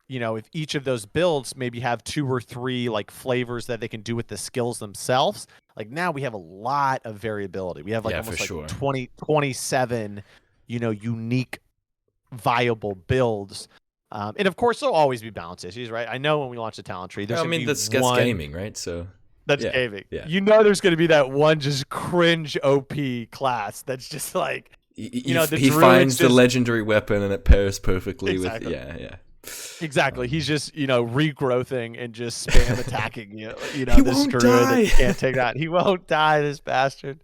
if each of those builds maybe have 2 or 3 like flavors that they can do with the skills themselves, like now we have a lot of variability. We have like almost like 27 unique viable builds. And of course there'll always be balance issues, right? I know when we launch the talent tree, there's that's gaming, right? So that's gaming. Yeah. There's going to be that one just cringe OP class that's just like, he finds the legendary weapon and it pairs perfectly with Exactly. He's just, regrowthing and just spam attacking you. He this won't druid die. Can't take that. He won't die, this bastard.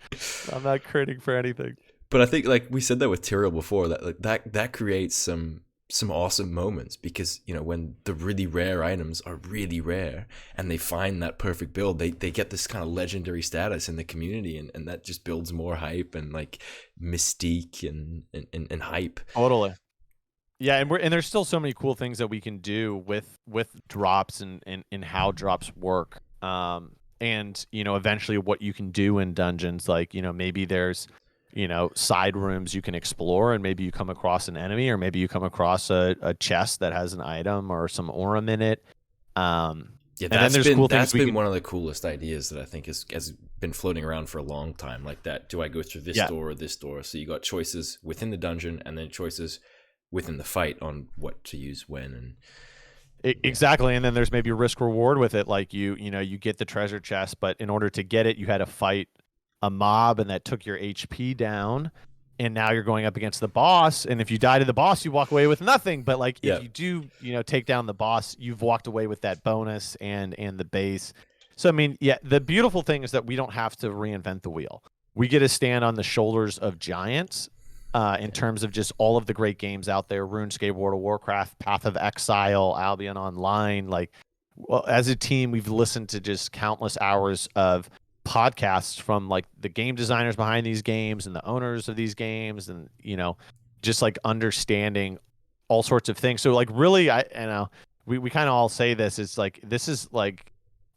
I'm not critting for anything. But I think like we said that with Tyrell before, that creates some awesome moments because when the really rare items are really rare and they find that perfect build, they get this kind of legendary status in the community, and that just builds more hype and like mystique and hype. Totally. Yeah, and there's still so many cool things that we can do with drops and how drops work. And eventually what you can do in dungeons, like maybe there's side rooms you can explore, and maybe you come across an enemy, or maybe you come across a chest that has an item or some aurum in it. That's been one of the coolest ideas that I think has been floating around for a long time. Like that, do I go through this door or this door? So you got choices within the dungeon and then choices within the fight on what to use when. And exactly. And then there's maybe risk reward with it, like you get the treasure chest, but in order to get it you had to fight a mob, and that took your HP down, and now you're going up against the boss, and if you die to the boss you walk away with nothing, but like if you do take down the boss, you've walked away with that bonus and the base. So I mean, the beautiful thing is that we don't have to reinvent the wheel. We get to stand on the shoulders of giants in terms of just all of the great games out there: RuneScape, World of Warcraft, Path of Exile, Albion Online. Like, well, as a team we've listened to just countless hours of podcasts from like the game designers behind these games and the owners of these games, and just like understanding all sorts of things. So like really, we kind of all say this, it's like this is like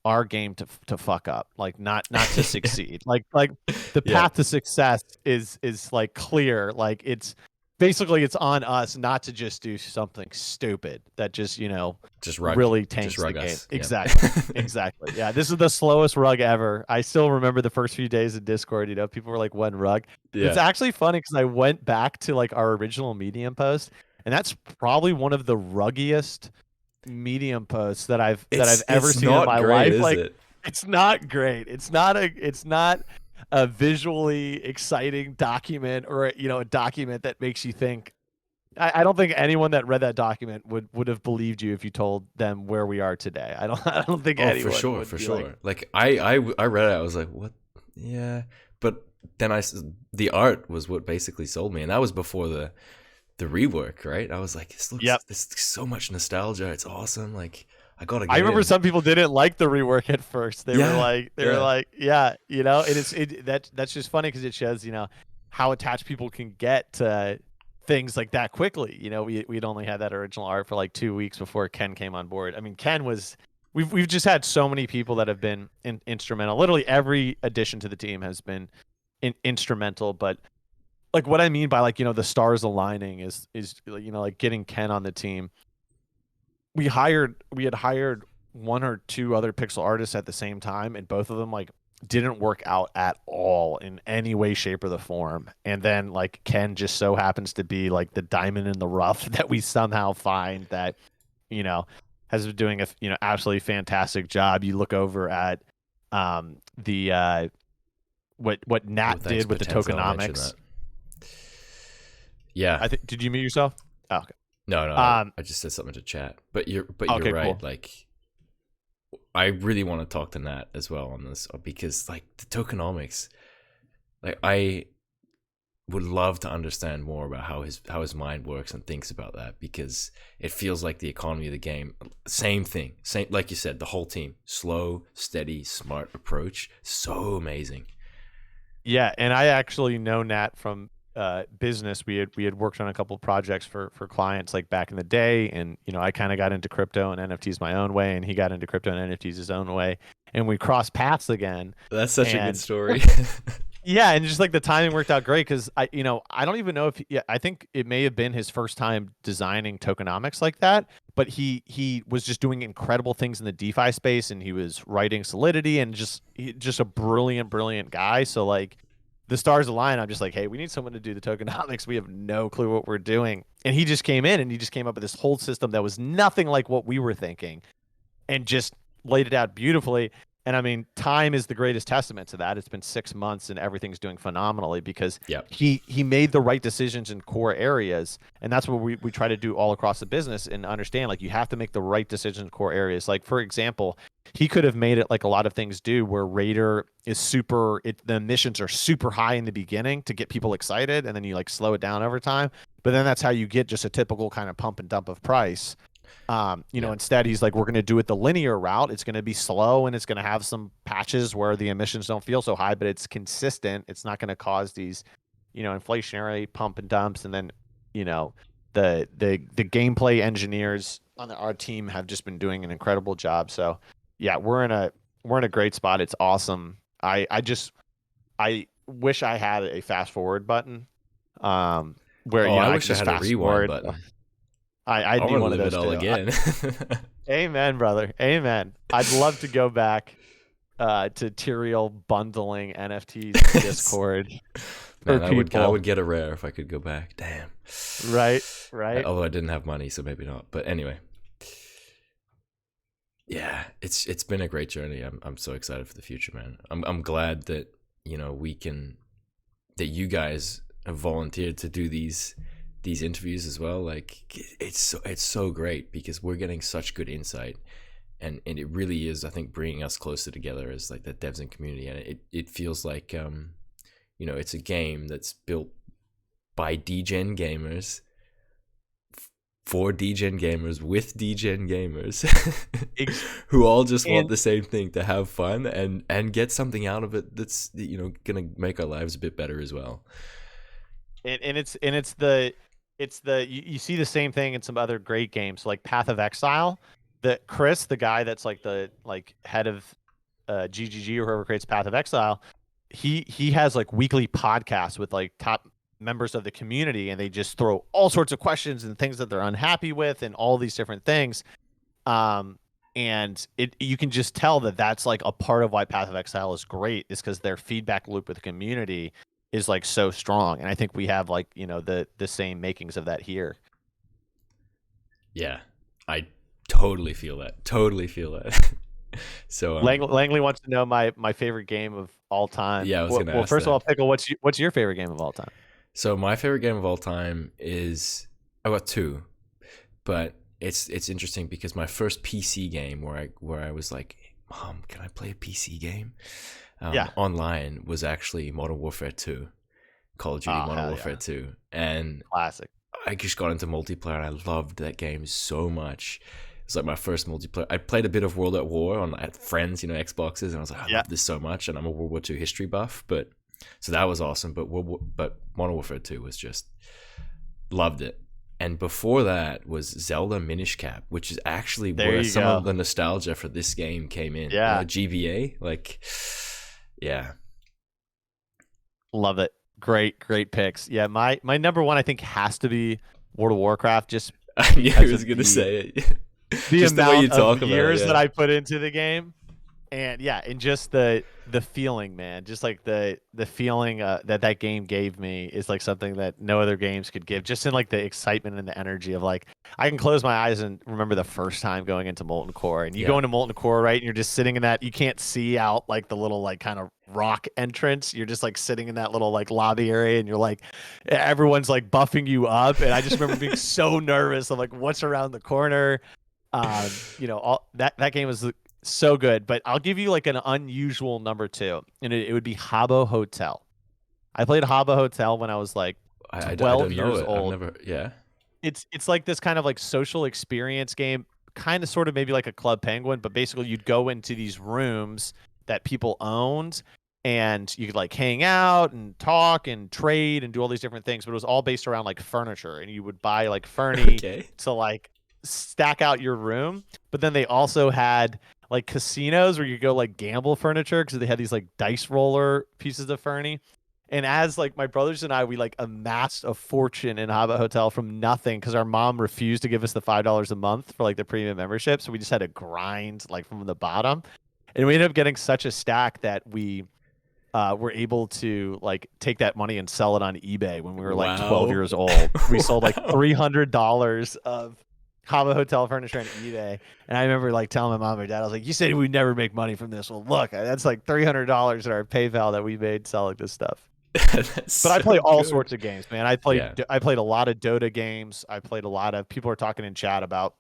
our game to fuck up, like not to succeed. like the path to success is like clear. Like it's basically it's on us not to just do something stupid that just really tanks the game. Exactly. Yeah, this is the slowest rug ever. I still remember the first few days of Discord. People were like, one rug. It's actually funny because I went back to like our original Medium post, and that's probably one of the ruggiest Medium posts that I've ever seen in my life. Like, it's not great. It's not a visually exciting document, or a document that makes you think. I don't think anyone that read that document would have believed you if you told them where we are today. I don't think anyone. For sure. Like I read it, I was like, what? Yeah, but then the art was what basically sold me, and that was before the rework, right? I was like, this looks so much nostalgia. It's awesome. Like I remember some people didn't like the rework at first. They were like, and that's just funny because it shows, how attached people can get to things like that quickly. You know, we'd only had that original art for like 2 weeks before Ken came on board. I mean, Ken was we've just had so many people that have been instrumental. Literally every addition to the team has been instrumental. But like what I mean by like, you know, the stars aligning is you know, like getting Ken on the team. We had hired one or two other pixel artists at the same time, and both of them like didn't work out at all in any way, shape, or the form. And then like Ken just so happens to be like the diamond in the rough that we somehow find that, you know, has been doing a, you know, absolutely fantastic job. You look over at the what Nat did with the tokenomics. Yeah. I think, did you mute yourself? Oh, okay. No, I just said something to chat. But you're okay, right. Cool. Like, I really want to talk to Nat as well on this, because like the tokenomics, like I would love to understand more about how his mind works and thinks about that, because it feels like the economy of the game, same thing, same like you said, the whole team, slow, steady, smart approach, so amazing. Yeah, and I actually know Nat from business. We had worked on a couple of projects for clients like back in the day, and you know, I kind of got into crypto and NFTs my own way, and he got into crypto and NFTs his own way, and we crossed paths again. That's such a good story. Yeah, and just like the timing worked out great, because I don't even know if I think it may have been his first time designing tokenomics like that, but he was just doing incredible things in the DeFi space, and he was writing Solidity, and just a brilliant guy. So like the stars align. I'm just like, hey, we need someone to do the tokenomics. We have no clue what we're doing. And he just came in and he just came up with this whole system that was nothing like what we were thinking, and just laid it out beautifully. And I mean, time is the greatest testament to that. It's been 6 months and everything's doing phenomenally, because he made the right decisions in core areas. And that's what we try to do all across the business, and understand like you have to make the right decisions in core areas. Like, for example, he could have made it like a lot of things do, where Raider is the missions are super high in the beginning to get people excited, and then you like slow it down over time. But then that's how you get just a typical kind of pump and dump of price. Instead he's like, we're going to do it the linear route. It's going to be slow, and it's going to have some patches where the emissions don't feel so high, but it's consistent. It's not going to cause these, you know, inflationary pump and dumps. And then, you know, the gameplay engineers on our team have just been doing an incredible job. So yeah, we're in a great spot. It's awesome. I wish I had a fast forward button. Where I I wish I had a rewind button. I need one of those all again. Amen, brother. Amen. I'd love to go back to Tyrael bundling NFTs in Discord. Man, I would get a rare if I could go back. Damn. Right. Although I didn't have money, so maybe not. But anyway. Yeah, it's been a great journey. I'm so excited for the future, man. I'm glad that, you know, that you guys have volunteered to do these interviews as well. Like, it's so great, because we're getting such good insight, and it really is, I think, bringing us closer together as like the devs and community. And it feels like you know, it's a game that's built by degen gamers for degen gamers with degen gamers who all just want the same thing, to have fun and get something out of it that's, you know, gonna make our lives a bit better as well. And it's the you see the same thing in some other great games like Path of Exile. That Chris, the guy that's like the head of GGG or whoever creates Path of Exile, he has like weekly podcasts with like top members of the community, and they just throw all sorts of questions and things that they're unhappy with and all these different things. And you can just tell that that's like a part of why Path of Exile is great, is because their feedback loop with the community is like so strong. And I think we have like, you know, the same makings of that here. Yeah, I totally feel that. So Langley wants to know my favorite game of all time. Yeah, I was gonna ask first that. of all, Pickle, what's your favorite game of all time? So my favorite game of all time is, I got two, but it's interesting because my first PC game where I was like, Mom, can I play a PC game? Online was actually Modern Warfare 2, Call of Duty Modern Warfare 2, and classic. I just got into multiplayer and I loved that game so much. It's like my first multiplayer. I played a bit of World at War at friends, you know, Xboxes, and I was like, I love this so much, and I'm a World War II history buff, but So that was awesome. But Modern Warfare 2 was just loved it. And before that was Zelda Minish Cap, which is actually where some of the nostalgia for this game came in. Yeah. GBA, like, yeah. Love it. Great picks. Yeah, my number one I think has to be World of Warcraft. Just I knew he was gonna say it. The just amount the way you talk of about years it, that I put into the game, and just the feeling, man, just like the feeling that game gave me is like something that no other games could give. Just in like the excitement and the energy of like I can close my eyes and remember the first time going into Molten Core, and you go into Molten Core, right, and you're just sitting in that. You can't see out like the little like kind of rock entrance. You're just like sitting in that little like lobby area, and you're like everyone's like buffing you up, and I just remember being so nervous of like what's around the corner. All that game was so good. But I'll give you like an unusual number two, and it would be Habbo Hotel. I played Habbo Hotel when I was like 12 years old. I've never, yeah. It's like this kind of like social experience game, kind of sort of maybe like a Club Penguin, but basically you'd go into these rooms that people owned, and you could like hang out and talk and trade and do all these different things. But it was all based around like furniture, and you would buy like furniture to like stack out your room. But then they also had like casinos where you go like gamble furniture, because they had these like dice roller pieces of furniture. And as like my brothers and I, we like amassed a fortune in Habbo Hotel from nothing, because our mom refused to give us the $5 a month for like the premium membership. So we just had to grind like from the bottom, and we ended up getting such a stack that we were able to like take that money and sell it on eBay when we were like 12 years old. We sold like $300 of Habbo Hotel furniture on eBay. And I remember like telling my mom and dad, I was like, you said we'd never make money from this. Well, look, that's like $300 in our PayPal that we made selling this stuff. But I play all sorts of games, man. I played a lot of Dota games. I played a lot of, people are talking in chat about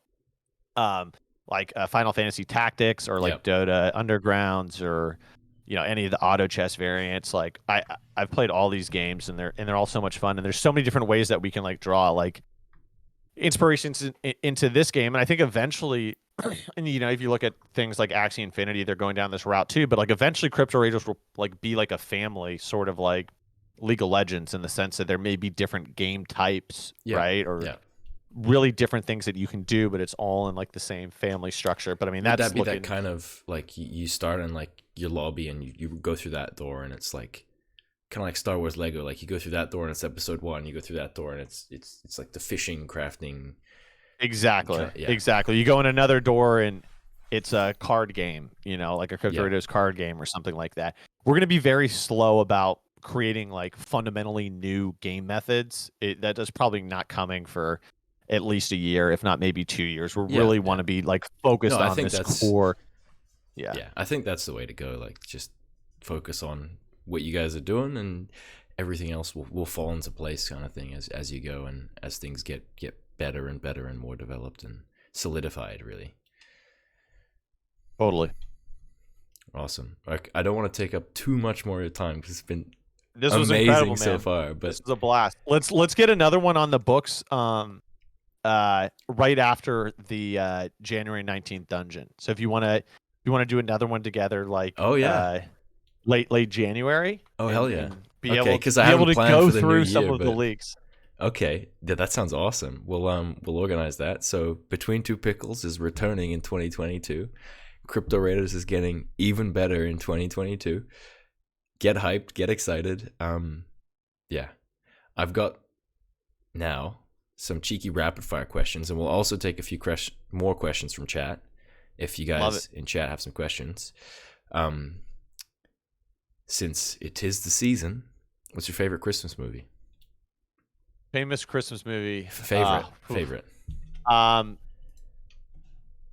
Final Fantasy Tactics, or like Dota Undergrounds, or any of the auto chess variants. Like I've played all these games, and they're all so much fun, and there's so many different ways that we can like draw like inspirations into this game. And I think eventually, and if you look at things like Axie Infinity, they're going down this route too. But like eventually, Crypto Raiders will like be like a family, sort of like League of Legends, in the sense that there may be different game types, right? Or really different things that you can do, but it's all in like the same family structure. But I mean, that'd be that kind of like you start in like your lobby, and you go through that door, and it's like kind of like Star Wars Lego. Like you go through that door, and it's episode 1. You go through that door, and it's like the fishing, crafting. Exactly. Exactly. You go in another door, and it's a card game, like a Crypto Raiders card game or something like that. We're going to be very slow about creating like fundamentally new game methods. That is probably not coming for at least a year, if not maybe 2 years. We really want to be like focused on this core. Yeah, I think that's the way to go. Like just focus on what you guys are doing, and everything else will fall into place, kind of thing, as you go, and as things get better and better and more developed and solidified, really. Totally. Awesome. I don't want to take up too much more of your time, because it's been this was amazing so far. But this was a blast. Let's get another one on the books right after the January 19th dungeon. So if you want to do another one together, like late January. Oh, hell yeah. Be able to go through some of the leaks. Okay, that sounds awesome. We'll organize that. So Between Two Pickles is returning in 2022. Crypto Raiders is getting even better in 2022. Get hyped, get excited. I've got now some cheeky rapid fire questions, and we'll also take a few more questions from chat if you guys in chat have some questions. Since it is the season, what's your favorite Christmas movie? Famous Christmas movie. Favorite.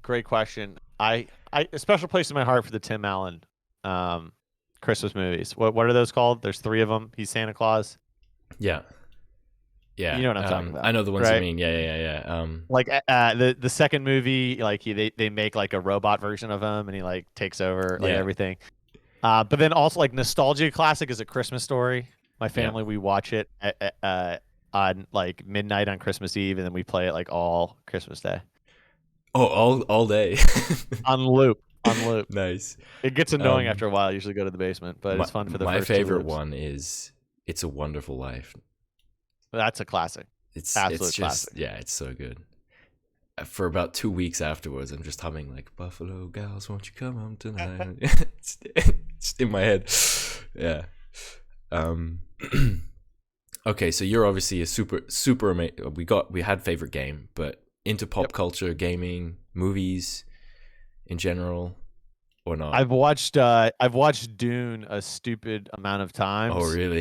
Great question. I a special place in my heart for the Tim Allen Christmas movies. What are those called? There's 3 of them. He's Santa Claus. Yeah. You know what I'm talking about. I know the ones you mean. Yeah. Like the second movie, like they make like a robot version of him, and he like takes over like everything. But then also like nostalgia classic is A Christmas Story. My family, we watch it on like midnight on Christmas Eve, and then we play it like all Christmas Day. Oh, all day. On loop. on loop. Nice. It gets annoying after a while. I usually go to the basement, but My, it's fun for the my first 2 favorite loops. one is "It's a Wonderful Life." That's a classic. It's Absolute just classic. yeah, it's so good. For about 2 weeks afterwards, I'm just humming like "Buffalo Gals, won't you come home tonight?" It's in my head. Yeah. Um. Okay, so you're obviously a super amazing. We had favorite game, but into pop culture, gaming, movies in general, or not? I've watched Dune a stupid amount of Oh, times. really?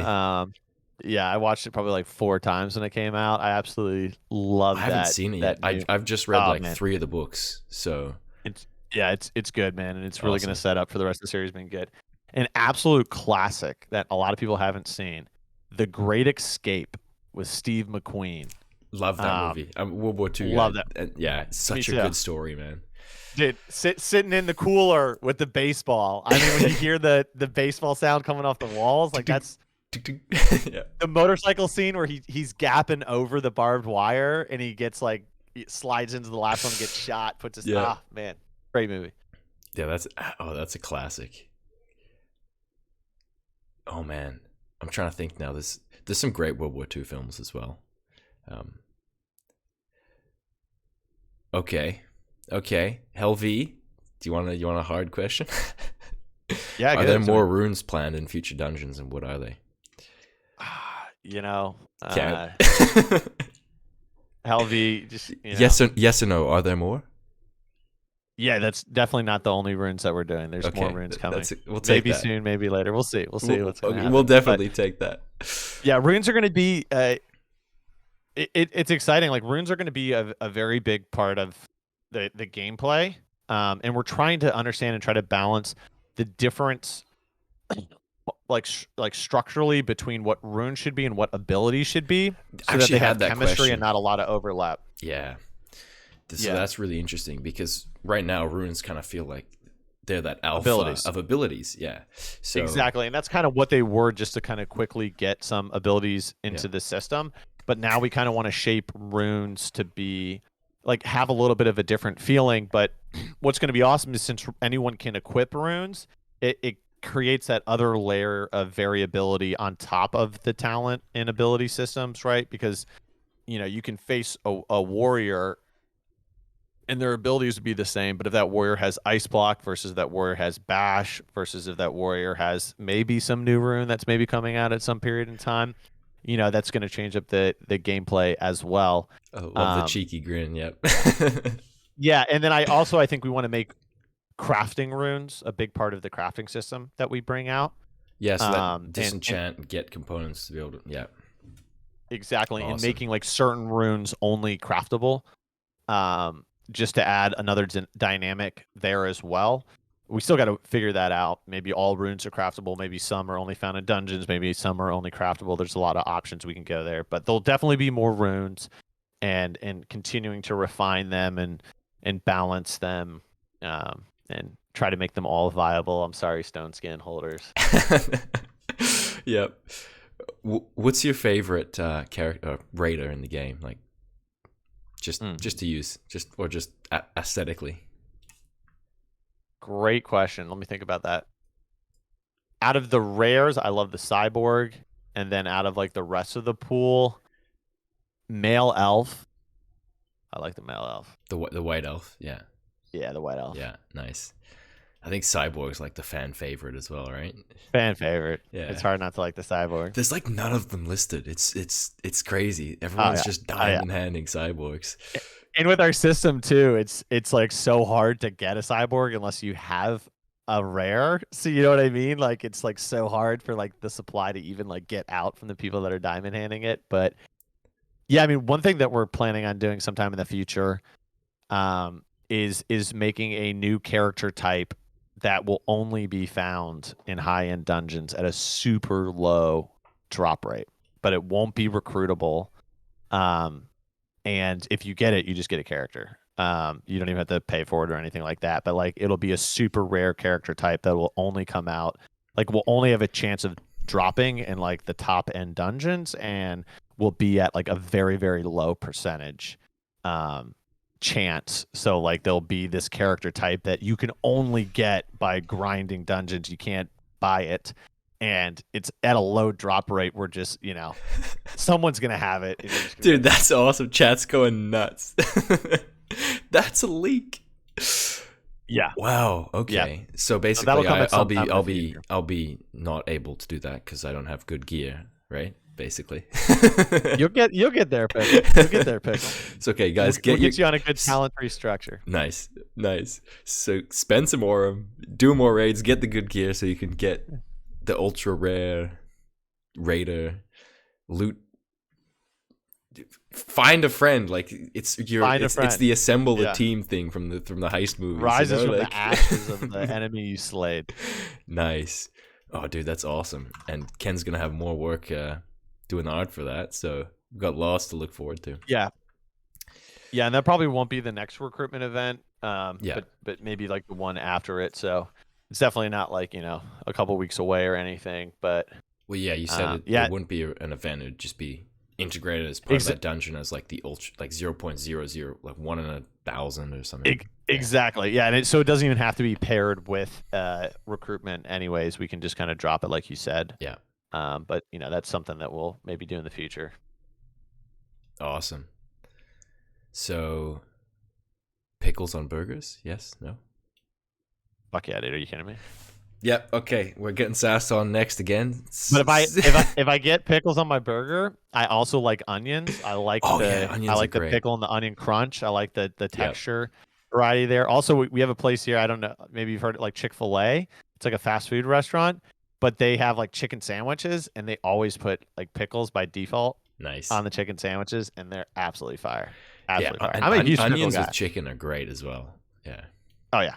Yeah, I watched it probably like 4 times when it came out. I absolutely I love haven't seen it yet. that new. I've just read Oh like man, 3 of the books, so it's good, man, and it's really going to awesome. set up for the rest of the series being good. An absolute classic that a lot of people haven't seen, The Great Escape with Steve McQueen. Love that movie. I'm a World War II Love guy. that. And yeah, it's Me such a too. good story, man. Dude, sitting in the cooler with the baseball. I mean, when you hear the baseball sound coming off the walls, like that's Yeah. the motorcycle scene where he's gapping over the barbed wire and he gets like he slides into the last one, gets shot, puts his Yeah. man, great movie. Yeah, that's a classic. Oh man. I'm trying to think now. There's some great World War II films as well. Um okay. Okay. Hell V, do you want a hard question? Yeah, Are good. there more runes planned in future dungeons, and what are they? You know, Can't. Helvy, just you know, Yes or no, are there more? yeah, that's definitely not the only runes that we're doing. There's more Okay, runes coming. we'll take Maybe that. soon, maybe later. We'll see. We'll see what's gonna We'll happen. But definitely take that. yeah, runes are gonna be. It's exciting. Like runes are going to be a very big part of the gameplay, and we're trying to understand and try to balance the difference, like structurally between what runes should be and what abilities should be, I so that actually they have had that chemistry and question. not a lot of overlap. Yeah. So Yeah, that's really interesting because right now runes kind of feel like they're that alpha abilities. of abilities. Yeah. So Exactly, and that's kind of what they were, just to kind of quickly get some abilities yeah. into the system. But now we kind of want to shape runes to be like have a little bit of a different feeling. But what's going to be awesome is since anyone can equip runes, it creates that other layer of variability on top of the talent and ability systems, right? Because you can face a warrior and their abilities would be the same, but if that warrior has ice block versus that warrior has bash versus if that warrior has maybe some new rune that's maybe coming out at some period in time, that's going to change up the gameplay as well. Oh, love the cheeky grin. Yep. Yeah, and then I think we want to make crafting runes a big part of the crafting system that we bring out. Yeah. So that And disenchant and get components to be able to. Yeah. exactly, and Awesome. making like certain runes only craftable, just to add another dynamic there as well. We still got to figure that out. Maybe all runes are craftable. Maybe some are only found in dungeons. Maybe some are only craftable. There's a lot of options we can go there, but there'll definitely be more runes, and continuing to refine them and balance them, and try to make them all viable. I'm sorry, stone skin holders. Yep. What's your favorite character raider in the game? Like, just to use, just aesthetically. Great question. Let me think about that. Out of the rares, I love the cyborg, and then out of like the rest of the pool, male elf. I like the male elf. The white elf. Yeah. Yeah, the white elf. Yeah. Nice. I think Cyborg's like the fan favorite as well, right? Fan favorite. Yeah. It's hard not to like the cyborg. There's like none of them listed. It's crazy. Oh Everyone's yeah. just Oh yeah. diamond handing cyborgs. And with our system too, it's like so hard to get a cyborg unless you have a rare. So you know what I mean? Like it's like so hard for like the supply to even like get out from the people that are diamond handing it. But yeah, I mean, one thing that we're planning on doing sometime in the future, is making a new character type that will only be found in high-end dungeons at a super low drop rate, but it won't be recruitable. And if you get it, you just get a character. You don't even have to pay for it or anything like that. But like, it'll be a super rare character type that will only come out, like, will only have a chance of dropping in like the top end dungeons, and will be at like a very very low percentage. chance. So like there'll be this character type that you can only get by grinding dungeons. You can't buy it, and it's at a low drop rate. We're just, you know, someone's gonna have it. And you're just gonna Dude, that's awesome. Chat's going nuts. That's a leak. Yeah. Wow. Okay. Yeah. So that'll basically, come at I'll some be time in I'll the be future. I'll be not able to do that because I don't have good gear, right? Basically. You'll get there, Pickle. You'll get there, Pickle. It's okay, guys. We'll get you on a good talent tree structure. Nice, nice. So spend some more, do more raids, get the good gear so you can get the ultra rare raider loot. Find a friend, like it's the assemble a team thing from the heist movies. Rises you know? from the ashes of the enemy you slayed. Nice. Oh, dude, that's awesome. And Ken's gonna have more work doing the art for that, so we've got lots to look forward to. Yeah, and that probably won't be the next recruitment event. Yeah. but maybe like the one after it. So it's definitely not like, you know, a couple weeks away or anything. But well, yeah, you said it wouldn't be an event; it'd just be integrated as part of that dungeon as like the ultra, like 0.00, like 1 in 1,000 or something. Exactly. Yeah, and so it doesn't even have to be paired with recruitment. Anyways, we can just kind of drop it like you said. Yeah. But you know, that's something that we'll maybe do in the future. Awesome. So, pickles on burgers? Yes? No? Fuck yeah, dude! Are you kidding me? Yeah. Okay, we're getting sassed on next again. But if I get pickles on my burger, I also like onions. I like the pickle and the onion crunch. I like the texture variety there. Also, we have a place here. I don't know. Maybe you've heard it, like Chick-fil-A. It's like a fast food restaurant, but they have like chicken sandwiches, and they always put like pickles by default. Nice. On the chicken sandwiches, and they're absolutely fire. Absolutely fire. I'm a huge onions pickle guy. with chicken are great as well. Yeah. Oh yeah,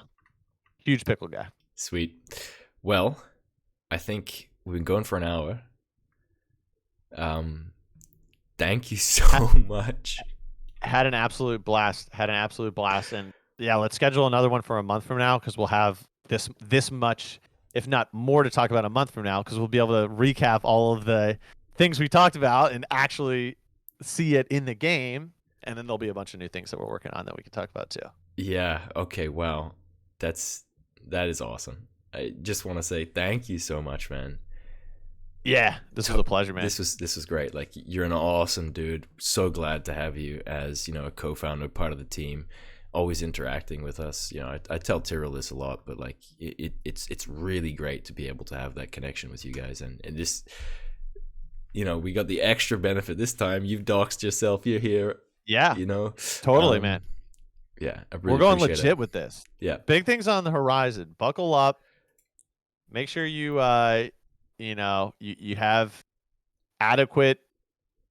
huge pickle guy. Sweet. Well, I think we've been going for an hour. Thank you so much. Had an absolute blast. And yeah, let's schedule another one for a month from now, because we'll have this much, if not more, to talk about a month from now, because we'll be able to recap all of the things we talked about and actually see it in the game. And then there'll be a bunch of new things that we're working on that we can talk about too. Yeah. Okay. Wow. That is awesome. I just want to say thank you so much, man. Yeah, this was a pleasure, man. This was great. Like, you're an awesome dude. So glad to have you as, you know, a co-founder, part of the team, always interacting with us. You know, I tell Tyrell this a lot, but like it's really great to be able to have that connection with you guys. And this, you know, we got the extra benefit this time. You've doxed yourself. You're here. Yeah. You know, totally, man. Yeah, I really we're going appreciate legit it. with this. Yeah, big things on the horizon. Buckle up. Make sure you you know, you have adequate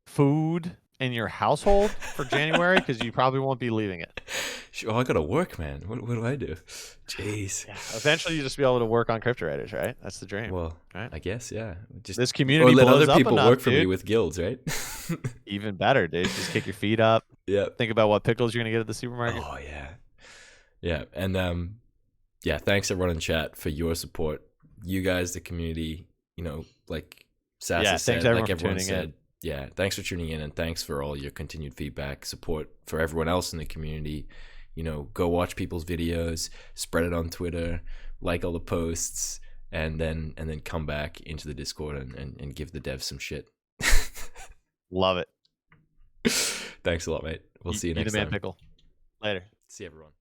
food in your household for January, because you probably won't be leaving it. Oh, I gotta work, man. What do I do? Jeez. Yeah, eventually you just be able to work on Crypto Raiders, right? That's the dream. Well, right? I guess, yeah. Just this community or let blows other up people enough, work for me dude. with guilds, right? Even better, dude. Just kick your feet up. Yeah. Think about what pickles you're gonna get at the supermarket. Oh yeah. Yeah, and yeah, thanks everyone in chat for your support. You guys, the community, you know, like SAS said, like everyone said. Yeah, thanks for tuning in, and thanks for all your continued feedback, support for everyone else in the community. You know, go watch people's videos, spread it on Twitter, like all the posts, and then come back into the Discord and give the devs some shit. Love it. Thanks a lot, mate. We'll see you next time. Pickle. Later. See everyone.